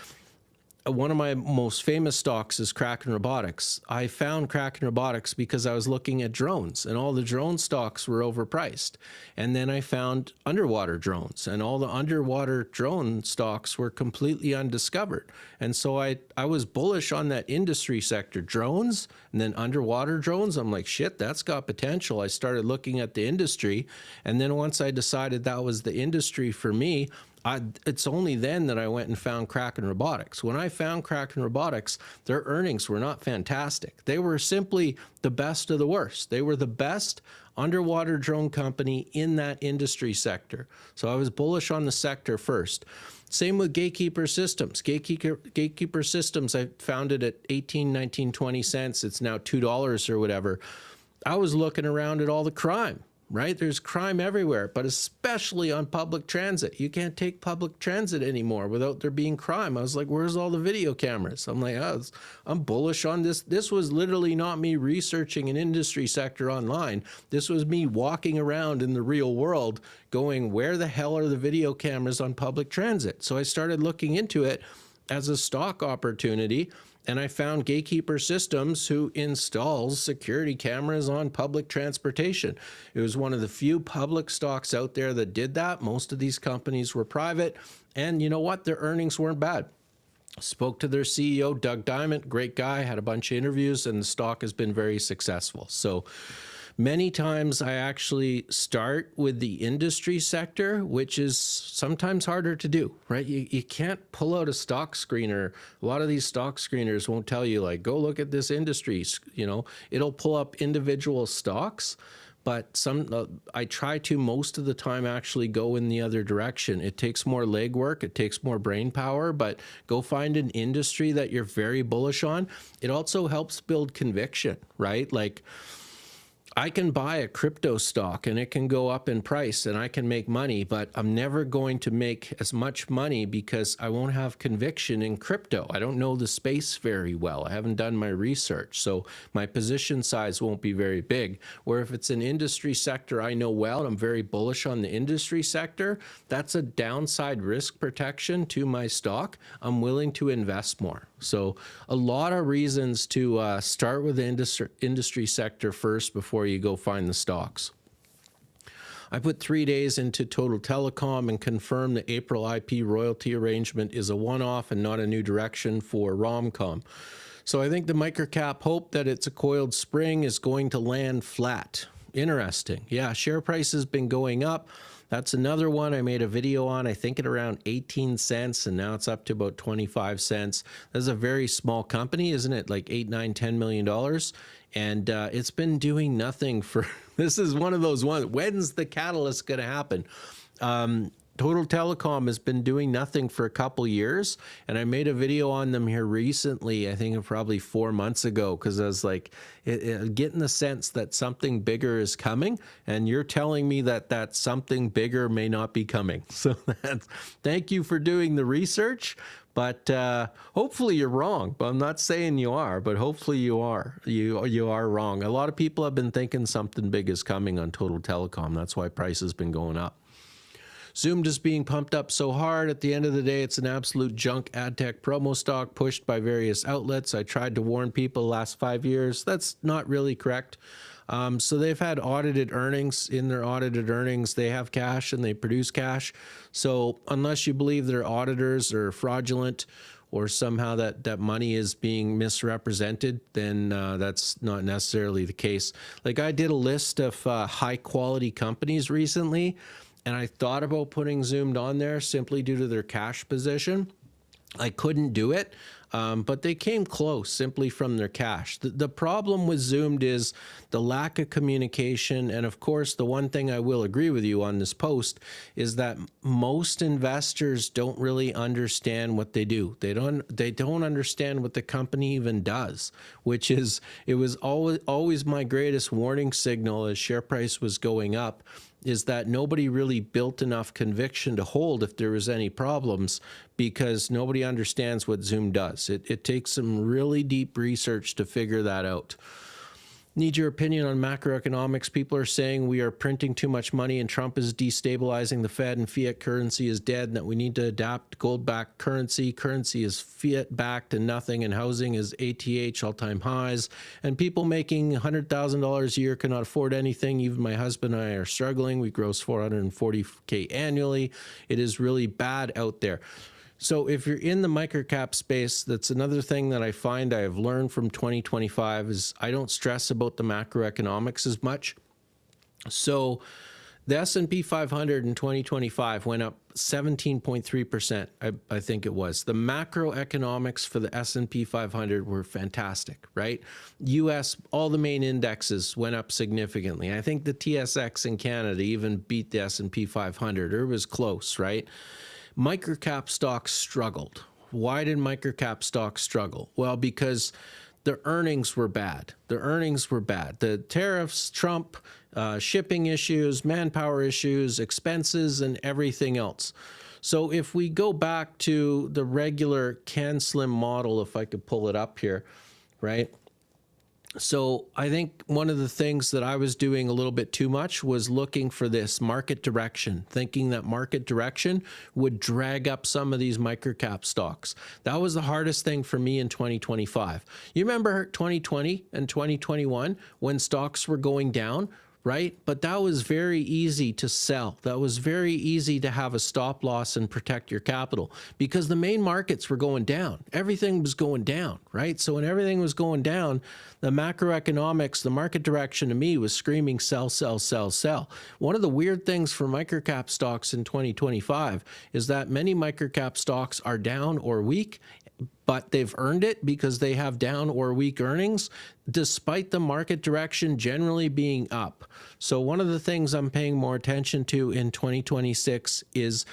one of my most famous stocks is Kraken Robotics. I found Kraken Robotics because I was looking at drones, and all the drone stocks were overpriced. And then I found underwater drones, and all the underwater drone stocks were completely undiscovered. And so I was bullish on that industry sector, drones, and then underwater drones. I'm like, shit, that's got potential. I started looking at the industry, and then once I decided that was the industry for me, it's only then that I went and found Kraken Robotics. When I found Kraken Robotics, their earnings were not fantastic. They were simply the best of the worst. They were the best underwater drone company in that industry sector. So I was bullish on the sector first. Same with Gatekeeper Systems. Gatekeeper Systems, I found it at 18, 19, 20 cents. It's now $2 or whatever. I was looking around at all the crime. Right? There's crime everywhere, but especially on public transit. You can't take public transit anymore without there being crime. I was like, where's all the video cameras? I'm like, oh, I'm bullish on this. This was literally not me researching an industry sector online. This was me walking around in the real world going, where the hell are the video cameras on public transit? So I started looking into it as a stock opportunity. And I found Gatekeeper Systems, who installs security cameras on public transportation. It was one of the few public stocks out there that did that. Most of these companies were private. And you know what? Their earnings weren't bad. Spoke to their CEO, Doug Diamond, great guy, had a bunch of interviews, and the stock has been very successful. So many times I actually start with the industry sector, which is sometimes harder to do, right? You can't pull out a stock screener. A lot of these stock screeners won't tell you, like, go look at this industry. You know, it'll pull up individual stocks, but I try to most of the time actually go in the other direction. It takes more legwork, it takes more brain power, but go find an industry that you're very bullish on. It also helps build conviction, right? Like, I can buy a crypto stock and it can go up in price and I can make money, but I'm never going to make as much money because I won't have conviction in crypto. I don't know the space very well. I haven't done my research, so my position size won't be very big. Where if it's an industry sector I know well, and I'm very bullish on the industry sector, that's a downside risk protection to my stock. I'm willing to invest more. So a lot of reasons to start with the industry sector first before you go find the stocks. I put 3 days into Total Telecom and confirmed the April IP royalty arrangement is a one-off and not a new direction for Romcom. So I think the Microcap hope that it's a coiled spring is going to land flat. Interesting. Yeah, share price has been going up. That's another one I made a video on, I think at around 18 cents, and now it's up to about 25 cents. This is a very small company, isn't it? Like $8, $9, $10 million. And it's been doing nothing for, this is one of those ones, when's the catalyst going to happen? Total Telecom has been doing nothing for a couple years, and I made a video on them here recently, I think probably 4 months ago, because I was like, getting the sense that something bigger is coming, and you're telling me that that something bigger may not be coming. So thank you for doing the research, but hopefully you're wrong. But I'm not saying you are, but hopefully you are. You are wrong. A lot of people have been thinking something big is coming on Total Telecom. That's why price has been going up. Zoom just being pumped up so hard. At the end of the day, it's an absolute junk ad tech promo stock pushed by various outlets. I tried to warn people the last 5 years. That's not really correct. So they've had audited earnings. In their audited earnings, they have cash and they produce cash. So unless you believe their auditors are fraudulent or somehow that money is being misrepresented, then that's not necessarily the case. Like, I did a list of high quality companies recently, and I thought about putting Zoomed on there simply due to their cash position. I couldn't do it, but they came close simply from their cash. The problem with Zoomed is the lack of communication. And of course, the one thing I will agree with you on this post is that most investors don't really understand what they do. They don't understand what the company even does, which is, it was always my greatest warning signal as share price was going up, is that nobody really built enough conviction to hold if there was any problems, because nobody understands what Zoom does. It takes some really deep research to figure that out. Need your opinion on macroeconomics. People are saying we are printing too much money and Trump is destabilizing the Fed and fiat currency is dead and that we need to adapt gold-backed currency. Currency is fiat-backed and nothing, and housing is ATH, all-time highs. And people making $100,000 a year cannot afford anything. Even my husband and I are struggling. We gross $440K annually. It is really bad out there. So if you're in the microcap space, that's another thing that I find I have learned from 2025 is I don't stress about the macroeconomics as much. So the S&P 500 in 2025 went up 17.3%, I think it was. The macroeconomics for the S&P 500 were fantastic, right? US, all the main indexes went up significantly. I think the TSX in Canada even beat the S&P 500, or it was close, right? Microcap stocks struggled. Why did microcap stocks struggle? Well, because the earnings were bad. The tariffs, Trump, shipping issues, manpower issues, expenses, and everything else. So if we go back to the regular CanSlim model, if I could pull it up here, right? So I think one of the things that I was doing a little bit too much was looking for this market direction, thinking that market direction would drag up some of these microcap stocks. That was the hardest thing for me in 2025. You remember 2020 and 2021 when stocks were going down? Right? But that was very easy to sell. That was very easy to have a stop loss and protect your capital because the main markets were going down. Everything was going down, right? So when everything was going down, the macroeconomics, the market direction to me was screaming sell, sell, sell, sell. One of the weird things for microcap stocks in 2025 is that many microcap stocks are down or weak, but they've earned it because they have down or weak earnings, despite the market direction generally being up. So one of the things I'm paying more attention to in 2026 is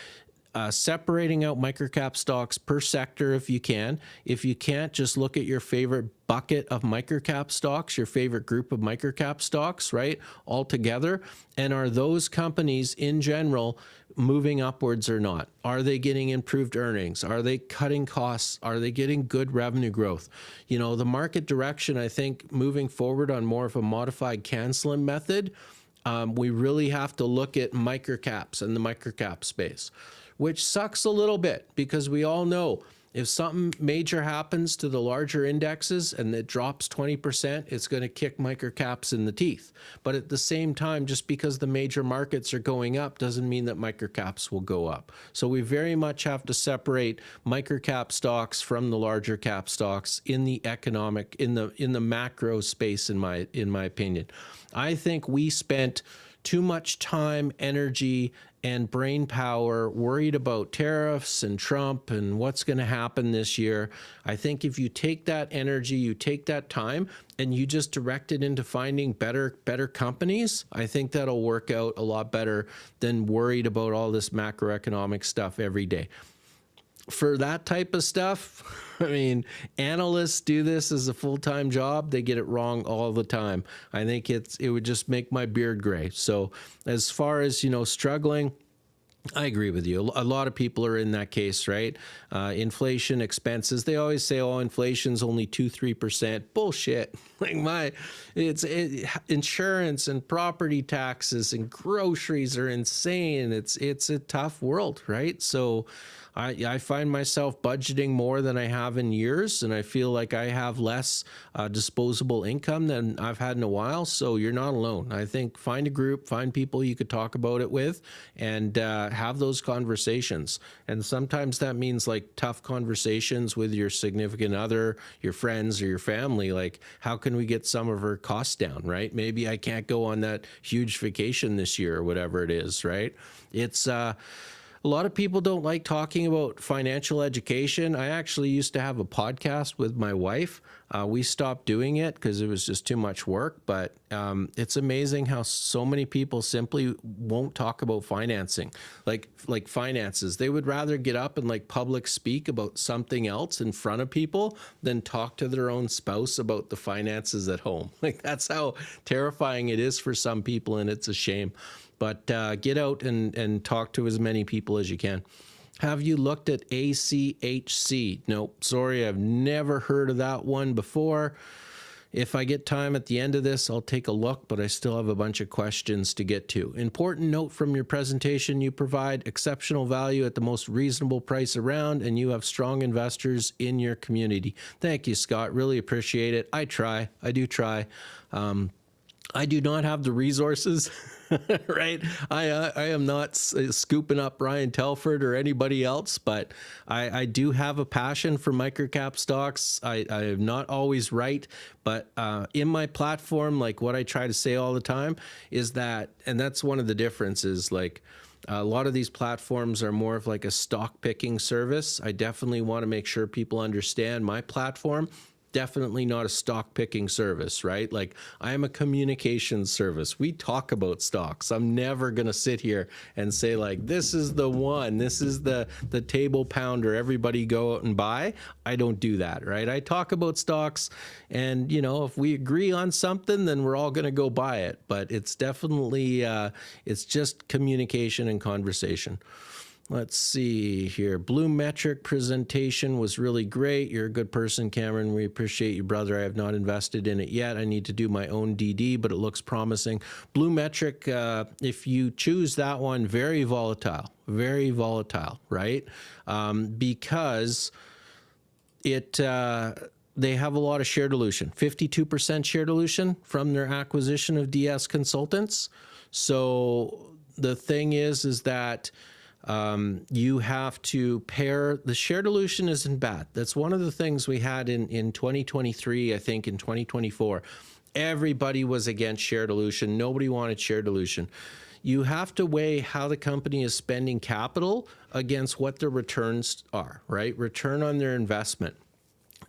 separating out microcap stocks per sector if you can. If you can't, just look at your favorite bucket of microcap stocks, your favorite group of microcap stocks, right, all together. And are those companies in general moving upwards or not? Are they getting improved earnings? Are they cutting costs? Are they getting good revenue growth? You know, the market direction, I think, moving forward on more of a modified CanSlim method, we really have to look at microcaps and the microcap space, which sucks a little bit because we all know if something major happens to the larger indexes and it drops 20%, it's going to kick microcaps in the teeth. But at the same time, just because the major markets are going up doesn't mean that microcaps will go up. So we very much have to separate microcap stocks from the larger cap stocks in the economic, in the macro space, in my opinion. I think we spent too much time, energy, and brain power worried about tariffs and Trump and what's going to happen this year. I think if you take that energy, you take that time, and you just direct it into finding better companies, I think that'll work out a lot better than worried about all this macroeconomic stuff every day. For that type of stuff, I mean, analysts do this as a full-time job. They get it wrong all the time. I think it would just make my beard gray. So as far as, you know, struggling, I agree with you. A lot of people are in that case, right? Inflation, expenses. They always say, "Oh, inflation's only 2-3%." Bullshit. Like insurance and property taxes and groceries are insane. It's a tough world, right? So I find myself budgeting more than I have in years, and I feel like I have less disposable income than I've had in a while. So you're not alone. I think find a group, find people you could talk about it with, and have those conversations. And sometimes that means like tough conversations with your significant other, your friends, or your family. Like, how can we get some of our costs down, right? Maybe I can't go on that huge vacation this year or whatever it is, right? It's a lot of people don't like talking about financial education. I actually used to have a podcast with my wife. We stopped doing it because it was just too much work. But it's amazing how so many people simply won't talk about financing, like finances. They would rather get up and like public speak about something else in front of people than talk to their own spouse about the finances at home. Like, that's how terrifying it is for some people, and it's a shame. But get out and talk to as many people as you can. Have you looked at ACHC? Nope, sorry, I've never heard of that one before. If I get time at the end of this, I'll take a look, but I still have a bunch of questions to get to. Important note from your presentation, you provide exceptional value at the most reasonable price around, and you have strong investors in your community. Thank you, Scott. Really appreciate it. I try. I do try. I do not have the resources, right? I am not scooping up Ryan Telford or anybody else, but I do have a passion for microcap stocks. I am not always right, but in my platform, like what I try to say all the time is that, and that's one of the differences, like a lot of these platforms are more of like a stock picking service. I definitely want to make sure people understand my platform. Definitely not a stock picking service, right? Like I am a communications service. We talk about stocks. I'm never going to sit here and say like, this is the one, this is the table pounder, everybody go out and buy. I don't do that, right? I talk about stocks and, you know, if we agree on something, then we're all going to go buy it. But it's definitely, it's just communication and conversation. Let's see here. Blue Metric presentation was really great. You're a good person, Cameron. We appreciate you, brother. I have not invested in it yet. I need to do my own DD, but it looks promising. Blue Metric, if you choose that one, very volatile, right? Because it they have a lot of share dilution, 52% share dilution from their acquisition of DS Consultants. So the thing is that you have to pair, the share dilution isn't bad. That's one of the things we had in 2023, I think in 2024. Everybody was against share dilution. Nobody wanted share dilution. You have to weigh how the company is spending capital against what their returns are, right? Return on their investment.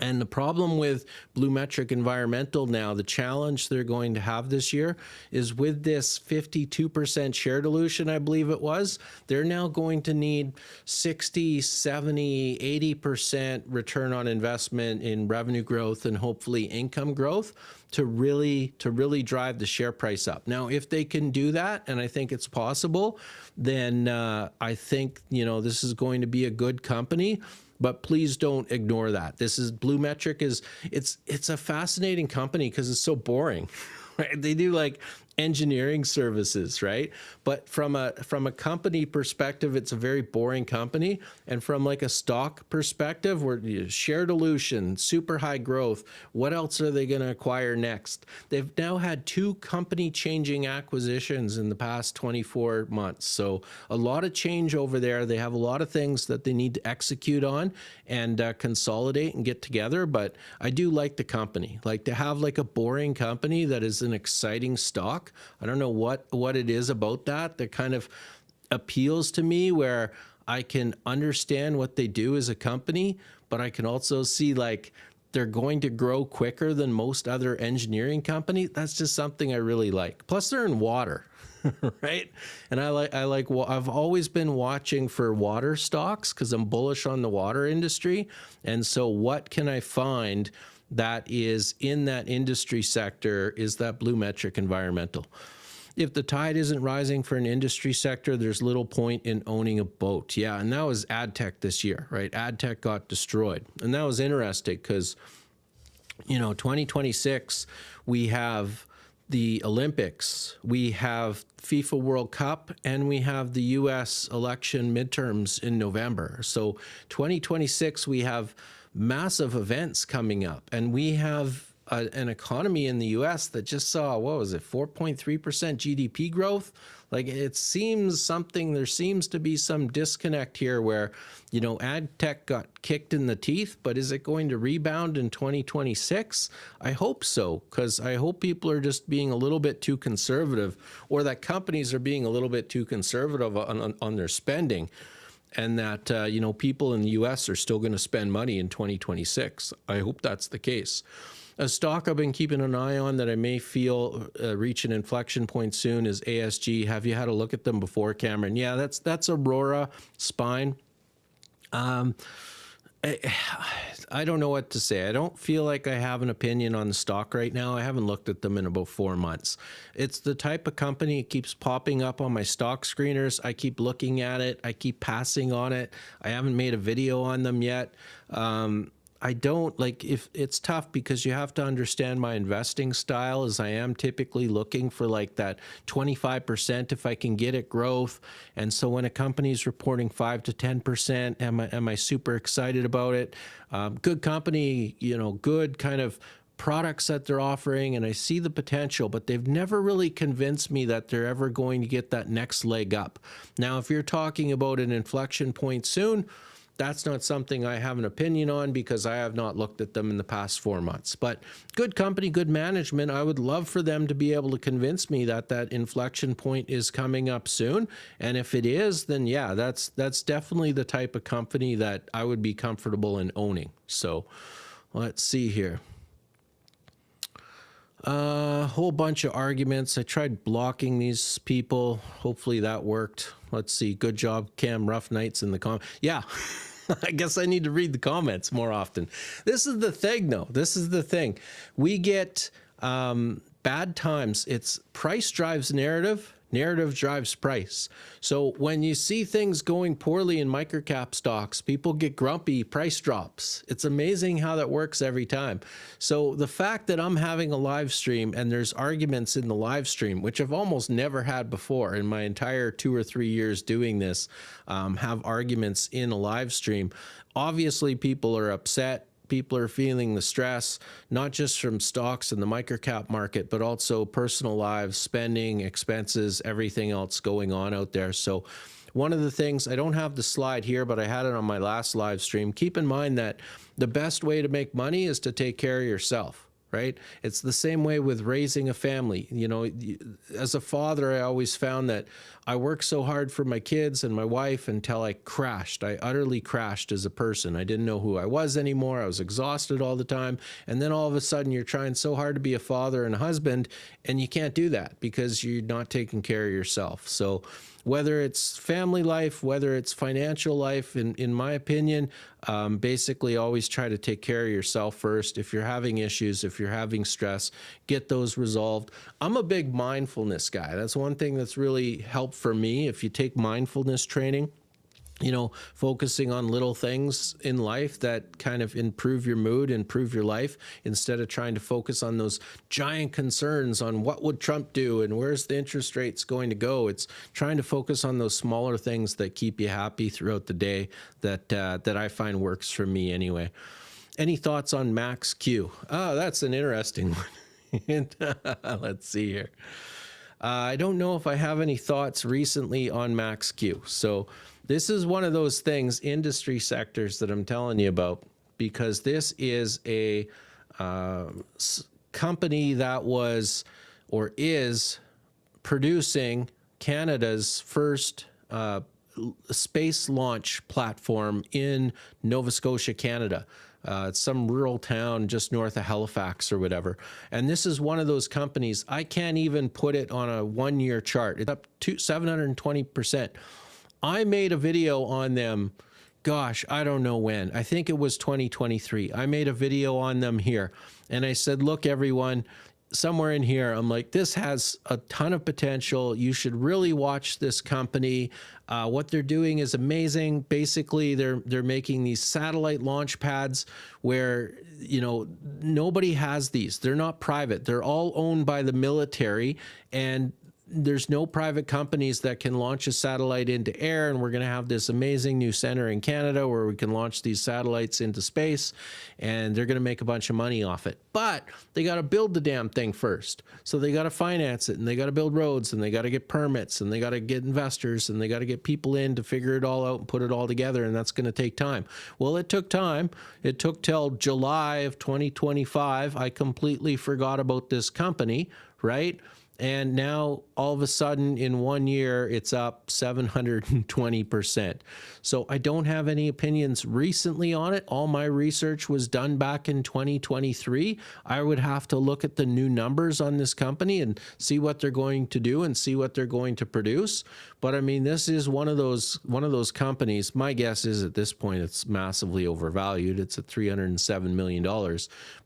And the problem with Blue Metric Environmental now, the challenge they're going to have this year is with this 52% share dilution, I believe it was, they're now going to need 60, 70, 80% return on investment in revenue growth and hopefully income growth to really drive the share price up. Now, if they can do that, and I think it's possible, then I think, you know, this is going to be a good company. But please don't ignore that. This is Blue Metric it's a fascinating company because it's so boring. Right? They do like engineering services, right? But from a company perspective, it's a very boring company. And from like a stock perspective, where share dilution, super high growth, what else are they going to acquire next? They've now had 2 company-changing acquisitions in the past 24 months. So a lot of change over there. They have a lot of things that they need to execute on and consolidate and get together. But I do like the company. Like to have like a boring company that is an exciting stock. I don't know what it is about that kind of appeals to me, where I can understand what they do as a company, but I can also see like they're going to grow quicker than most other engineering companies. That's just something I really like. Plus they're in water, right? And I've always been watching for water stocks because I'm bullish on the water industry. And so what can I find that is in that industry sector is that Blue Metric Environmental. If the tide isn't rising for an industry sector, there's little point in owning a boat. Yeah, and that was AdTech this year, right? AdTech got destroyed. And that was interesting because, you know, 2026, we have the Olympics, we have FIFA World Cup, and we have the US election midterms in November. So 2026, we have massive events coming up, and we have an economy in the US that just saw, what was it, 4.3% GDP growth? Like it seems there seems to be some disconnect here where, you know, ad tech got kicked in the teeth, but is it going to rebound in 2026? I hope so, because I hope people are just being a little bit too conservative, or that companies are being a little bit too conservative on their spending. And that, you know, people in the U.S. are still going to spend money in 2026. I hope that's the case. A stock I've been keeping an eye on that I may feel reach an inflection point soon is ASG. Have you had a look at them before, Cameron? Yeah, that's Aurora Spine. I don't know what to say. I don't feel like I have an opinion on the stock right now. I haven't looked at them in about 4 months. It's the type of company, it keeps popping up on my stock screeners. I keep looking at it. I keep passing on it. I haven't made a video on them yet. I don't like, if it's tough because you have to understand my investing style, as I am typically looking for like that 25% if I can get it growth. And so when a company is reporting 5 to 10%, am I super excited about it? Good company, good kind of products that they're offering, and I see the potential, but they've never really convinced me that they're ever going to get that next leg up. Now, if you're talking about an inflection point soon, that's not something I have an opinion on because I have not looked at them in the past 4 months. But good company, good management, I would love for them to be able to convince me that that inflection point is coming up soon. And if it is, then yeah, that's definitely the type of company that I would be comfortable in owning. So let's see here. A whole bunch of arguments. I tried blocking these people. Hopefully that worked. Let's see. Good job, Cam. Rough nights in the comments. Yeah. I guess I need to read the comments more often. This is the thing, though. This is the thing. We get bad times. It's price drives narrative. Narrative drives price. So when you see things going poorly in microcap stocks, people get grumpy, price drops. It's amazing how that works every time. So the fact that I'm having a live stream and there's arguments in the live stream, which I've almost never had before in my entire 2 or 3 years doing this, have arguments in a live stream. Obviously, people are upset. People are feeling the stress, not just from stocks in the microcap market, but also personal lives, spending, expenses, everything else going on out there. So one of the things, I don't have the slide here, but I had it on my last live stream. Keep in mind that the best way to make money is to take care of yourself. Right? It's the same way with raising a family. As a father, I always found that I worked so hard for my kids and my wife until I crashed. I utterly crashed as a person. I didn't know who I was anymore. I was exhausted all the time. And then all of a sudden you're trying so hard to be a father and a husband, and you can't do that because you're not taking care of yourself. So whether it's family life, whether it's financial life, in my opinion, basically always try to take care of yourself first. If you're having issues, if you're having stress, get those resolved. I'm a big mindfulness guy. That's one thing that's really helped for me. If you take mindfulness training, focusing on little things in life that kind of improve your mood, improve your life, instead of trying to focus on those giant concerns on what would Trump do and where's the interest rates going to go. It's trying to focus on those smaller things that keep you happy throughout the day that I find works for me anyway. Any thoughts on Max Q? Oh, that's an interesting one. Let's see here. I don't know if I have any thoughts recently on Max Q. So this is one of those things, industry sectors that I'm telling you about, because this is a company that was or is producing Canada's first space launch platform in Nova Scotia, Canada. It's some rural town just north of Halifax or whatever. And this is one of those companies, I can't even put it on a 1-year chart. It's up to 720%. I made a video on them, gosh, I don't know when. I think it was 2023. I made a video on them here. And I said, look, everyone, somewhere in here, I'm like, this has a ton of potential. You should really watch this company. What they're doing is amazing. Basically, they're making these satellite launch pads where, nobody has these. They're not private. They're all owned by the military, and there's no private companies that can launch a satellite into air, and we're going to have this amazing new center in Canada where we can launch these satellites into space, and they're going to make a bunch of money off it. But they got to build the damn thing first. So they got to finance it, and they got to build roads, and they got to get permits, and they got to get investors, and they got to get people in to figure it all out and put it all together, and that's going to take time. Well, it took time. It took till July of 2025. I completely forgot about this company, right? And now, all of a sudden, in 1 year, it's up 720%. So I don't have any opinions recently on it. All my research was done back in 2023. I would have to look at the new numbers on this company and see what they're going to do and see what they're going to produce. But I mean, this is one of those companies. My guess is at this point, it's massively overvalued. It's at $307 million.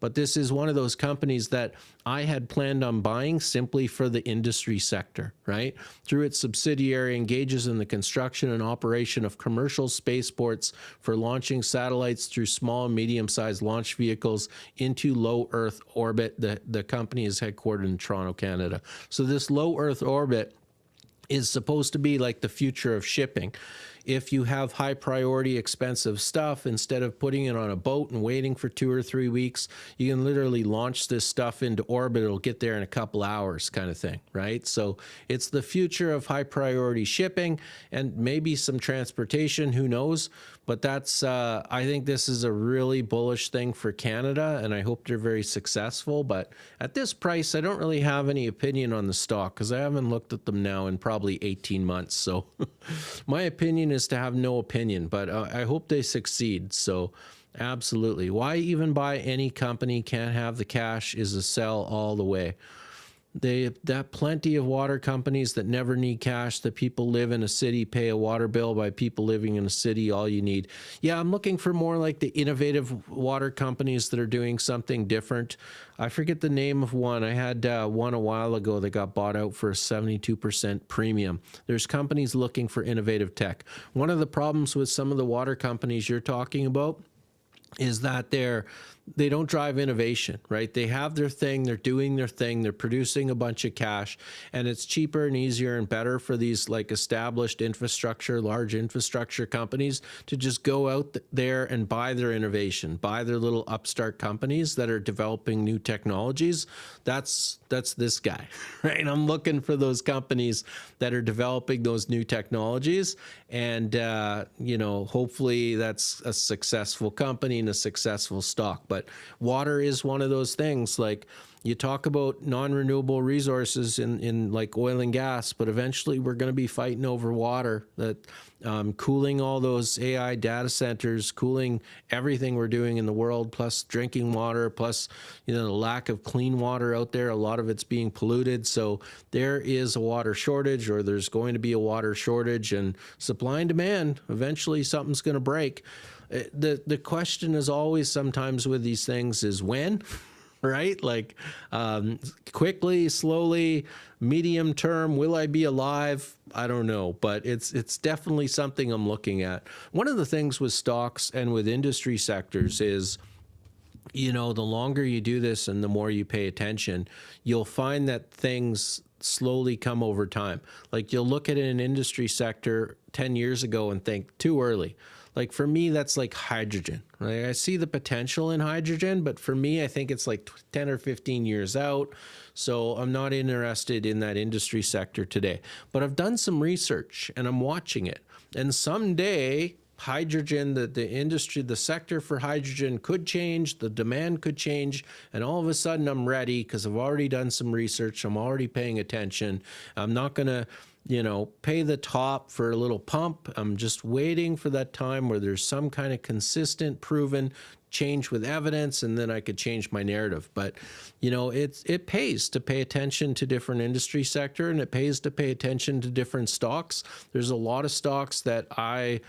But this is one of those companies that I had planned on buying simply for for the industry sector, right? Through its subsidiary, engages in the construction and operation of commercial spaceports for launching satellites through small and medium-sized launch vehicles into low Earth orbit. The company is headquartered in Toronto, Canada. So this low Earth orbit is supposed to be like the future of shipping. If you have high priority, expensive stuff, instead of putting it on a boat and waiting for 2 or 3 weeks, you can literally launch this stuff into orbit. It'll get there in a couple hours kind of thing, right? So it's the future of high priority shipping and maybe some transportation, who knows? But that's, I think this is a really bullish thing for Canada, and I hope they're very successful. But at this price, I don't really have any opinion on the stock because I haven't looked at them now in probably 18 months. So my opinion is to have no opinion, but I hope they succeed. So absolutely. Why even buy any company? Can't have the cash is a sell all the way. They have plenty of water companies that never need cash, that people live in a city, pay a water bill by people living in a city, all you need. Yeah, I'm looking for more like the innovative water companies that are doing something different. I forget the name of one. I had one a while ago that got bought out for a 72% premium. There's companies looking for innovative tech. One of the problems with some of the water companies you're talking about is that they don't drive innovation, right? They have their thing, they're doing their thing, they're producing a bunch of cash, and it's cheaper and easier and better for these like established infrastructure, large infrastructure companies to just go out there and buy their innovation, buy their little upstart companies that are developing new technologies. That's this guy, right? I'm looking for those companies that are developing those new technologies, and you know, hopefully that's a successful company and a successful stock. But water is one of those things. Like, you talk about non-renewable resources in like oil and gas, but eventually we're going to be fighting over water, that cooling all those AI data centers, cooling everything we're doing in the world, plus drinking water, plus, you know, the lack of clean water out there. A lot of it's being polluted. So there is a water shortage, or there's going to be a water shortage, and supply and demand, eventually something's going to break. The question is always sometimes with these things is when, right? Like quickly, slowly, medium term, will I be alive? I don't know, but it's definitely something I'm looking at. One of the things with stocks and with industry sectors is, you know, the longer you do this and the more you pay attention, you'll find that things slowly come over time. Like, you'll look at an industry sector 10 years ago and think too early. Like, for me, that's like hydrogen, right? I see the potential in hydrogen, but for me, I think it's like 10 or 15 years out. So I'm not interested in that industry sector today. But I've done some research and I'm watching it. And someday, hydrogen, the industry, the sector for hydrogen could change, the demand could change, and all of a sudden I'm ready because I've already done some research. I'm already paying attention. I'm not going to, you know, pay the top for a little pump. I'm just waiting for that time where there's some kind of consistent, proven change with evidence, and then I could change my narrative. But, you know, it pays to pay attention to different industry sector, and it pays to pay attention to different stocks. There's a lot of stocks that I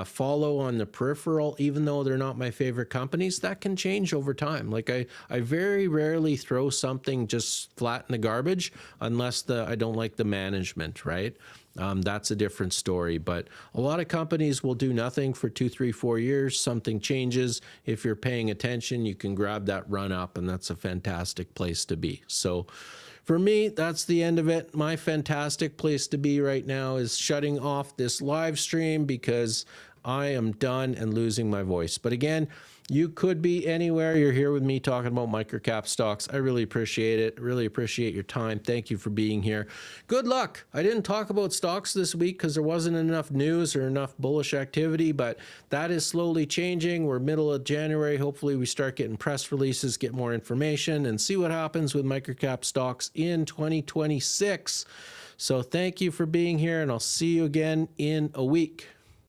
follow on the peripheral, even though they're not my favorite companies. That can change over time. Like, I very rarely throw something just flat in the garbage unless I don't like the management, right? That's a different story. But a lot of companies will do nothing for 2, 3, 4 years. Something changes. If you're paying attention, you can grab that run up, and that's a fantastic place to be. So for me, that's the end of it. My fantastic place to be right now is shutting off this live stream because I am done and losing my voice. But again, you could be anywhere. You're here with me talking about microcap stocks. I really appreciate it. Really appreciate your time. Thank you for being here. Good luck. I didn't talk about stocks this week because there wasn't enough news or enough bullish activity, but that is slowly changing. We're middle of January. Hopefully we start getting press releases, get more information, and see what happens with microcap stocks in 2026. So thank you for being here, and I'll see you again in a week.